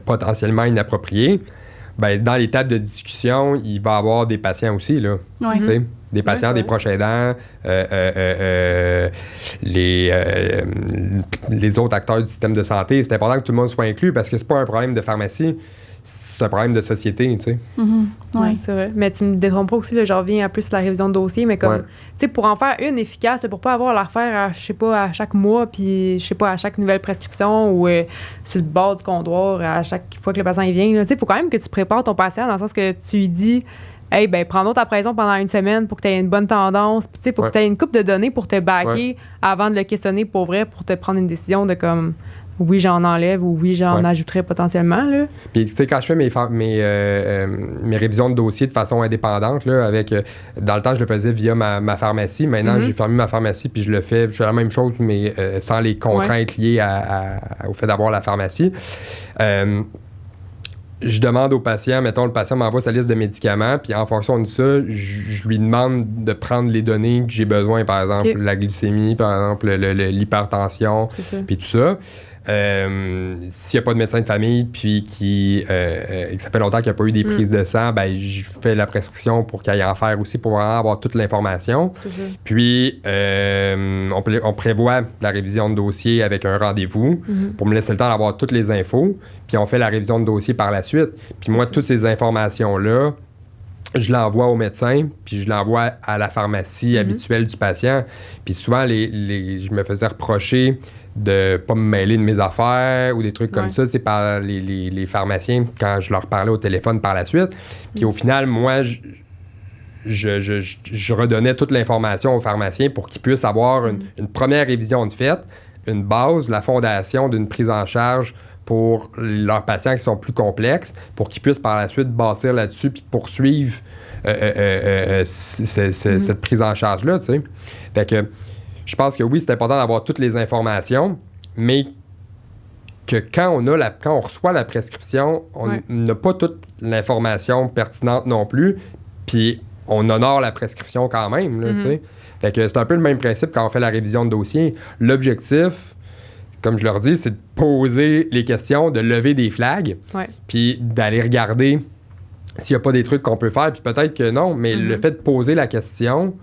potentiellement inappropriées, dans les tables de discussion, il va y avoir des patients aussi, là. Tu sais, des patients, des proches aidants, les autres acteurs du système de santé. C'est important que tout le monde soit inclus parce que c'est pas un problème de pharmacie, c'est un problème de société, tu sais. Oui, c'est vrai. Mais tu me détrompes pas aussi, là, je reviens à plus sur la révision de dossier, mais comme, tu sais, pour en faire une efficace, pour pas avoir à la refaire, je sais pas, à chaque mois, puis je sais pas, à chaque nouvelle prescription ou sur le bord du comptoir, à chaque fois que le patient il vient, tu sais, il faut quand même que tu prépares ton patient dans le sens que tu lui dis, hey, prends donc ta pression pendant une semaine pour que tu aies une bonne tendance. Puis, tu sais, il faut que tu aies une couple de données pour te backer avant de le questionner pour vrai, pour te prendre une décision de comme, oui, j'en enlève ou oui, j'en ajouterais potentiellement, là. Puis, tu sais, quand je fais mes révisions de dossier de façon indépendante, là, avec, dans le temps, je le faisais via ma pharmacie. Maintenant, j'ai fermé ma pharmacie, puis je fais la même chose, mais sans les contraintes liées au fait d'avoir la pharmacie. Je demande au patient, mettons, le patient m'envoie sa liste de médicaments, puis en fonction de ça, je lui demande de prendre les données que j'ai besoin, par exemple, la glycémie, par exemple, l'hypertension, puis tout ça. S'il n'y a pas de médecin de famille, puis que ça fait longtemps qu'il n'y a pas eu des prises de sang, je fais la prescription pour qu'il y ait en faire aussi, pour vraiment avoir toute l'information. Puis, on prévoit la révision de dossier avec un rendez-vous pour me laisser le temps d'avoir toutes les infos. Puis, on fait la révision de dossier par la suite. Puis, moi, toutes ces informations-là, je l'envoie au médecin, puis je l'envoie à la pharmacie habituelle du patient. Puis, souvent, je me faisais reprocher de pas me mêler de mes affaires ou des trucs comme ça, c'est par les pharmaciens quand je leur parlais au téléphone par la suite. Puis au final, moi, je redonnais toute l'information aux pharmaciens pour qu'ils puissent avoir une première révision de fait, une base, la fondation d'une prise en charge pour leurs patients qui sont plus complexes, pour qu'ils puissent par la suite bâtir là-dessus puis poursuivre cette prise en charge-là, tu sais. Fait que je pense que oui, c'est important d'avoir toutes les informations, mais que quand on reçoit la prescription, on n'a pas toute l'information pertinente non plus, puis on honore la prescription quand même, là, tu sais. Fait que c'est un peu le même principe quand on fait la révision de dossier. L'objectif, comme je leur dis, c'est de poser les questions, de lever des flags, puis d'aller regarder s'il n'y a pas des trucs qu'on peut faire, puis peut-être que non, mais le fait de poser la question,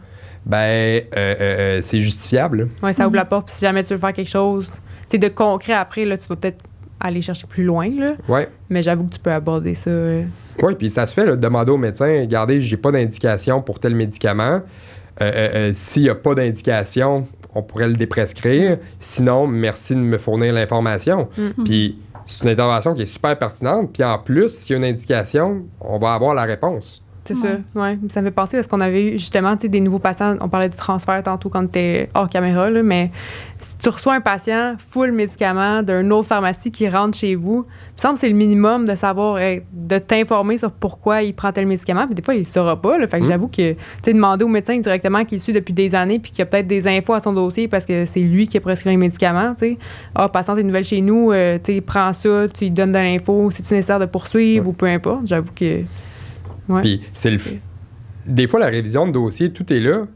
c'est justifiable. Oui, ça ouvre la porte. Puis si jamais tu veux faire quelque chose, de concret après, là, tu vas peut-être aller chercher plus loin. Là. Ouais. Mais j'avoue que tu peux aborder ça. Oui, puis ça se fait, là, de demander au médecin, regardez, j'ai pas d'indication pour tel médicament. S'il n'y a pas d'indication, on pourrait le déprescrire. Sinon, merci de me fournir l'information. Puis c'est une intervention qui est super pertinente. Puis en plus, s'il y a une indication, on va avoir la réponse. C'est ça, oui. Ça me fait penser à ce qu'on avait eu justement, des nouveaux patients. On parlait de transfert tantôt quand tu étais hors caméra, là, mais tu reçois un patient full médicament d'une autre pharmacie qui rentre chez vous. Il me semble que c'est le minimum de savoir, de t'informer sur pourquoi il prend tel médicament. Puis des fois, il ne saura pas. Là, fait que j'avoue que demander au médecin directement qu'il suit depuis des années puis qu'il a peut-être des infos à son dossier parce que c'est lui qui a prescrit les médicaments. Patient, t'es nouvelle chez nous, prends ça, tu lui donnes de l'info, c'est-tu nécessaire de poursuivre ou peu importe. J'avoue que. Ouais. Puis des fois, la révision de dossier, tout est là,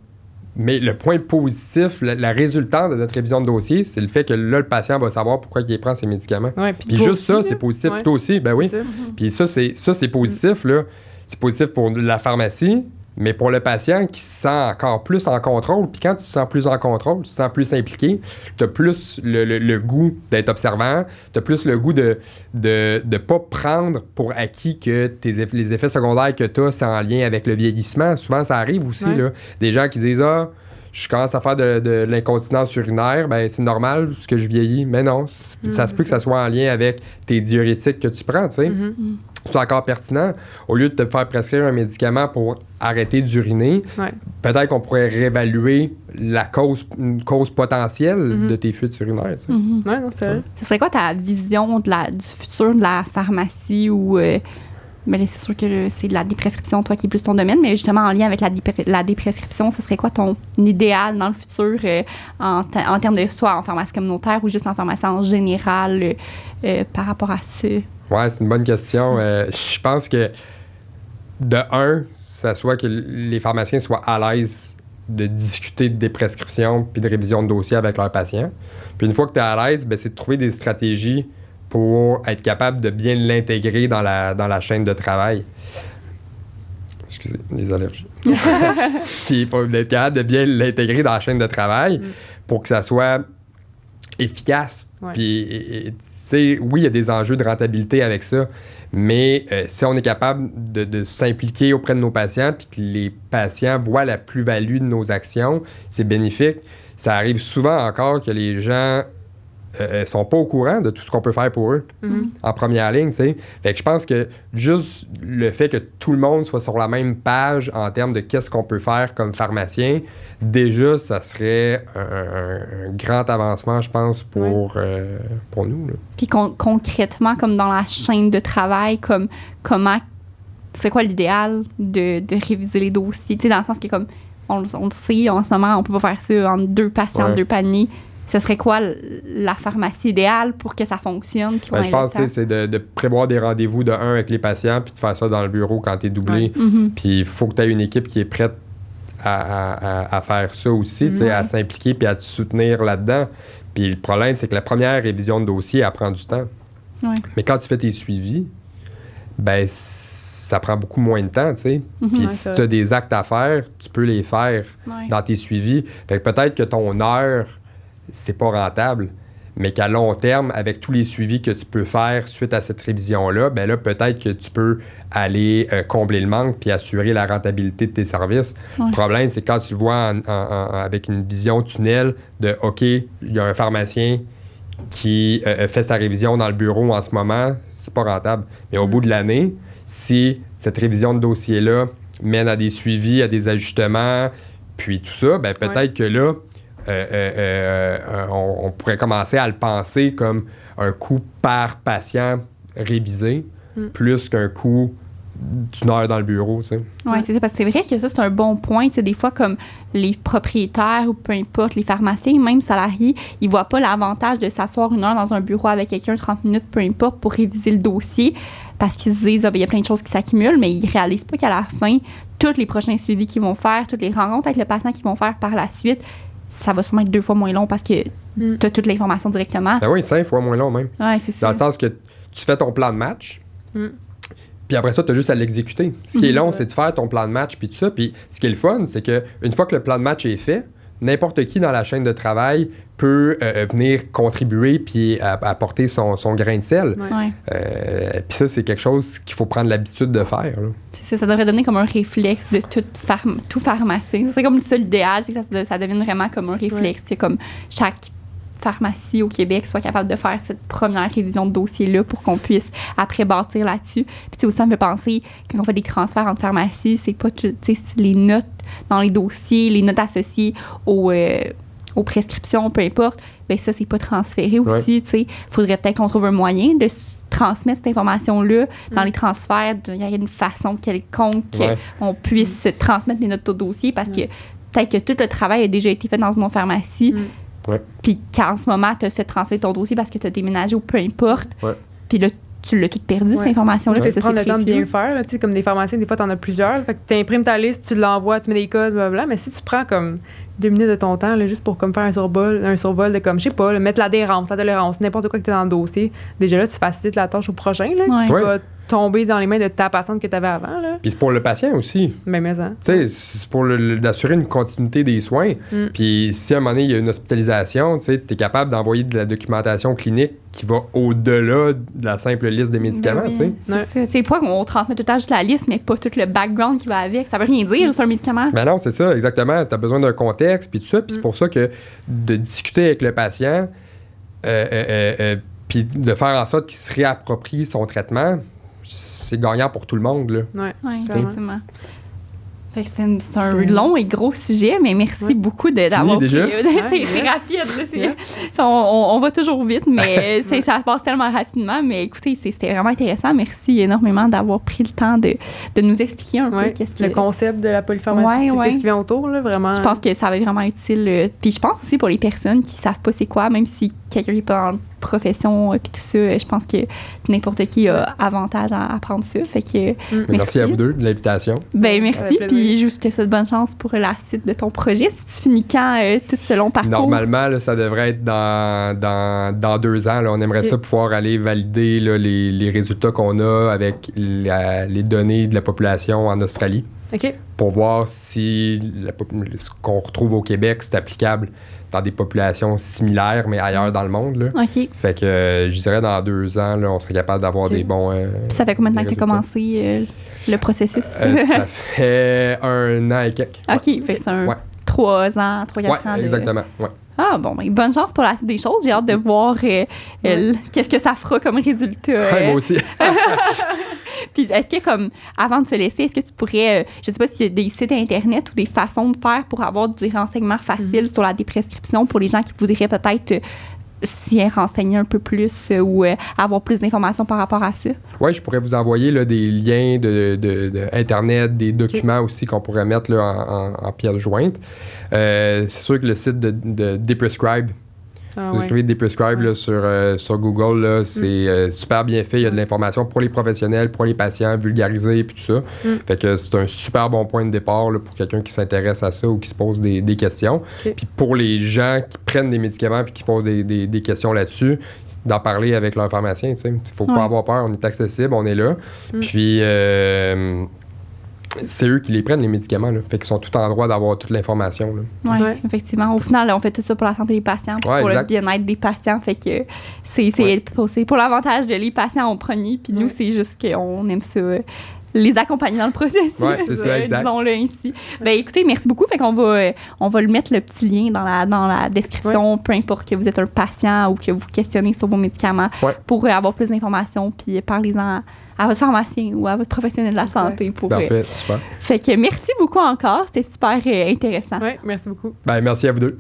mais le point positif, la résultante de notre révision de dossier, c'est le fait que là, le patient va savoir pourquoi il prend ses médicaments. Ouais, puis juste aussi, ça, c'est positif. Ouais. Toi aussi, ben oui. Puis ça, c'est positif, là. C'est positif pour la pharmacie, mais pour le patient qui se sent encore plus en contrôle. Puis quand tu te sens plus en contrôle, tu te sens plus impliqué, tu as plus le goût d'être observant, tu as plus le goût de pas prendre pour acquis que les effets secondaires que tu as, c'est en lien avec le vieillissement. Souvent, ça arrive aussi, là. Des gens qui disent « Ah, je commence à faire de l'incontinence urinaire, ben c'est normal parce que je vieillis. » Mais non, ça se peut que ça soit en lien avec tes diurétiques que tu prends, tu sais. C'est encore pertinent. Au lieu de te faire prescrire un médicament pour arrêter d'uriner, peut-être qu'on pourrait réévaluer une cause potentielle de tes fuites urinaires. Tu sais. Oui, non, c'est vrai. Ce serait quoi ta vision du futur de la pharmacie ou... mais c'est sûr que c'est de la déprescription, toi, qui est plus ton domaine, mais justement, en lien avec la déprescription, ce serait quoi ton idéal dans le futur en termes de soit en pharmacie communautaire ou juste en pharmacie en général par rapport à ça? Oui, c'est une bonne question. Je pense que, de un, ça soit que les pharmaciens soient à l'aise de discuter de déprescription puis de révision de dossier avec leurs patients. Puis une fois que tu es à l'aise, c'est de trouver des stratégies pour être capable de bien l'intégrer dans la chaîne de travail. Excusez, les allergies. Puis il faut être capable de bien l'intégrer dans la chaîne de travail pour que ça soit efficace. Ouais. Puis, oui, il y a des enjeux de rentabilité avec ça, mais si on est capable de s'impliquer auprès de nos patients puis que les patients voient la plus-value de nos actions, c'est bénéfique. Ça arrive souvent encore que les gens sont pas au courant de tout ce qu'on peut faire pour eux en première ligne, tu sais. Fait que je pense que juste le fait que tout le monde soit sur la même page en termes de qu'est-ce qu'on peut faire comme pharmacien, déjà, ça serait un grand avancement, je pense, pour nous. Là. Puis concrètement, comme dans la chaîne de travail, comment c'est quoi l'idéal de réviser les dossiers? Tu sais, dans le sens que comme on le sait, en ce moment, on peut pas faire ça entre deux patients, deux paniers. Ce serait quoi la pharmacie idéale pour que ça fonctionne? Je pense que c'est de prévoir des rendez-vous de 1 avec les patients puis de faire ça dans le bureau quand tu es doublé. Puis il faut que tu aies une équipe qui est prête à faire ça aussi, à s'impliquer puis à te soutenir là-dedans. Puis le problème, c'est que la première révision de dossier, elle prend du temps. Ouais. Mais quand tu fais tes suivis, ça prend beaucoup moins de temps, tu sais. Puis si tu as des actes à faire, tu peux les faire dans tes suivis. Fait que peut-être que ton heure, c'est pas rentable, mais qu'à long terme, avec tous les suivis que tu peux faire suite à cette révision-là, là, peut-être que tu peux aller combler le manque puis assurer la rentabilité de tes services. Le problème, c'est quand tu le vois avec une vision tunnel de « OK, il y a un pharmacien qui fait sa révision dans le bureau en ce moment, c'est pas rentable. » Mais au bout de l'année, si cette révision de dossier-là mène à des suivis, à des ajustements, puis tout ça, peut-être que là, on pourrait commencer à le penser comme un coût par patient révisé, plus qu'un coût d'une heure dans le bureau, tu sais. Oui, c'est ça, parce que c'est vrai que ça, c'est un bon point. Tu sais, des fois, comme les propriétaires ou peu importe, les pharmaciens, même salariés, ils voient pas l'avantage de s'asseoir une heure dans un bureau avec quelqu'un, 30 minutes, peu importe, pour réviser le dossier, parce qu'ils se disent, il y a plein de choses qui s'accumulent, mais ils réalisent pas qu'à la fin, tous les prochains suivis qu'ils vont faire, toutes les rencontres avec le patient qu'ils vont faire par la suite, ça va sûrement être 2 fois moins long parce que tu as toute l'information directement. Ben oui, 5 fois moins long même. Oui, c'est ça. Dans le sens que tu fais ton plan de match, Puis après ça, tu as juste à l'exécuter. Ce qui est long, c'est de faire ton plan de match, puis tout ça. Puis ce qui est le fun, c'est qu'une fois que le plan de match est fait, n'importe qui dans la chaîne de travail peut venir contribuer puis apporter son grain de sel. Puis ça, c'est quelque chose qu'il faut prendre l'habitude de faire. Là. C'est ça devrait donner comme un réflexe de tout pharmacien. C'est comme le seul idéal, c'est que ça devienne vraiment comme un réflexe, que comme chaque pharmacie au Québec soit capable de faire cette première révision de dossier-là pour qu'on puisse après bâtir là-dessus. Puis aussi, ça me fait penser, quand on fait des transferts entre pharmacies, c'est pas les notes dans les dossiers, les notes associées aux prescriptions, peu importe, bien ça, c'est pas transféré aussi. Il faudrait peut-être qu'on trouve un moyen de transmettre cette information-là dans les transferts. Il y a une façon quelconque qu'on puisse transmettre les notes au dossier parce que peut-être que tout le travail a déjà été fait dans une autre pharmacie. Puis qu'en ce moment, tu as fait transférer ton dossier parce que tu as déménagé ou peu importe. Puis là, tu l'as tout perdu, cette information-là. Tu peux prendre le temps de bien le faire. Là, comme des pharmaciens, des fois, tu en as plusieurs. Fait que tu imprimes ta liste, tu l'envoies, tu mets des codes, blablabla. Mais si tu prends comme 2 minutes de ton temps là, juste pour comme faire un survol de comme, je sais pas, mettre l'adhérence, la tolérance, n'importe quoi que tu as dans le dossier, déjà là, tu facilites la tâche au prochain là, qui va tomber dans les mains de ta patiente que tu avais avant. Là. Puis c'est pour le patient aussi. Mais ça. Tu sais, c'est pour d'assurer une continuité des soins. Puis si à un moment donné, il y a une hospitalisation, tu es capable d'envoyer de la documentation clinique qui va au-delà de la simple liste des médicaments. C'est pas qu'on transmet tout le temps juste la liste, mais pas tout le background qui va avec. Ça veut rien dire, juste un médicament. Ben non, c'est ça, exactement. Tu as besoin d'un contexte, puis tout ça. Puis c'est pour ça que de discuter avec le patient, puis de faire en sorte qu'il se réapproprie son traitement, c'est gagnant pour tout le monde. Là. Oui, effectivement. C'est un long et gros sujet, mais merci beaucoup d'avoir pris. C'est rapide. Là, on va toujours vite, mais ça passe tellement rapidement. Mais écoutez, c'était vraiment intéressant. Merci énormément d'avoir pris le temps de nous expliquer un peu le concept de la polypharmacie, qu'est-ce qui vient autour. Là, vraiment. Je pense que ça va être vraiment utile. Puis je pense aussi pour les personnes qui ne savent pas c'est quoi, même si quelqu'un n'est pas en profession puis tout ça, je pense que n'importe qui a avantage à apprendre ça. Fait que, merci à vous deux de l'invitation. Ben merci, puis je te souhaite bonne chance pour la suite de ton projet. Si tu finis quand tout ce long parcours? Normalement, là, ça devrait être dans 2 ans. Là, on aimerait ça pouvoir aller valider là, les résultats qu'on a avec les données de la population en Australie pour voir si ce qu'on retrouve au Québec, c'est applicable dans des populations similaires, mais ailleurs dans le monde. Là. Fait que je dirais dans 2 ans, là, on serait capable d'avoir des bons. Puis ça fait combien de temps que tu as commencé le processus? Ça fait 1 an et quelques. Fait que c'est 3 ans, 3-4 ans. Exactement. Ah bon, ben, bonne chance pour la suite des choses. J'ai hâte de voir qu'est-ce que ça fera comme résultat. Moi aussi. Puis est-ce que, comme, avant de se laisser, est-ce que tu pourrais, je sais pas s'il y a des sites Internet ou des façons de faire pour avoir des renseignements faciles sur la déprescription pour les gens qui voudraient peut-être s'y renseigner un peu plus ou avoir plus d'informations par rapport à ça? Oui, je pourrais vous envoyer là, des liens de Internet, des documents aussi qu'on pourrait mettre là, en pièce jointe. C'est sûr que le site de Deprescribe, vous écrivez Deprescribe là, sur Google, là, c'est super bien fait. Il y a de l'information pour les professionnels, pour les patients, vulgarisé, puis tout ça. Fait que c'est un super bon point de départ là, pour quelqu'un qui s'intéresse à ça ou qui se pose des questions. Puis pour les gens qui prennent des médicaments puis qui posent des questions là-dessus, d'en parler avec leur pharmacien. Il ne faut pas avoir peur, on est accessible, on est là. Puis c'est eux qui les prennent, les médicaments. Là. Fait qu'ils sont tout en droit d'avoir toute l'information. Oui, effectivement. Au final, là, on fait tout ça pour la santé des patients, pour le bien-être des patients. Fait que c'est pour l'avantage de les patients en premier. Puis nous, c'est juste qu'on aime ça. Les accompagner dans le processus. Oui, c'est ça, exact. Disons-le ainsi. Ben, écoutez, merci beaucoup. Fait qu'on va le mettre le petit lien dans la description, peu importe que vous êtes un patient ou que vous questionnez sur vos médicaments, pour avoir plus d'informations, puis parlez-en à votre pharmacien ou à votre professionnel de la santé. Parfait, super. Fait que merci beaucoup encore. C'était super intéressant. Oui, merci beaucoup. Ben, merci à vous deux.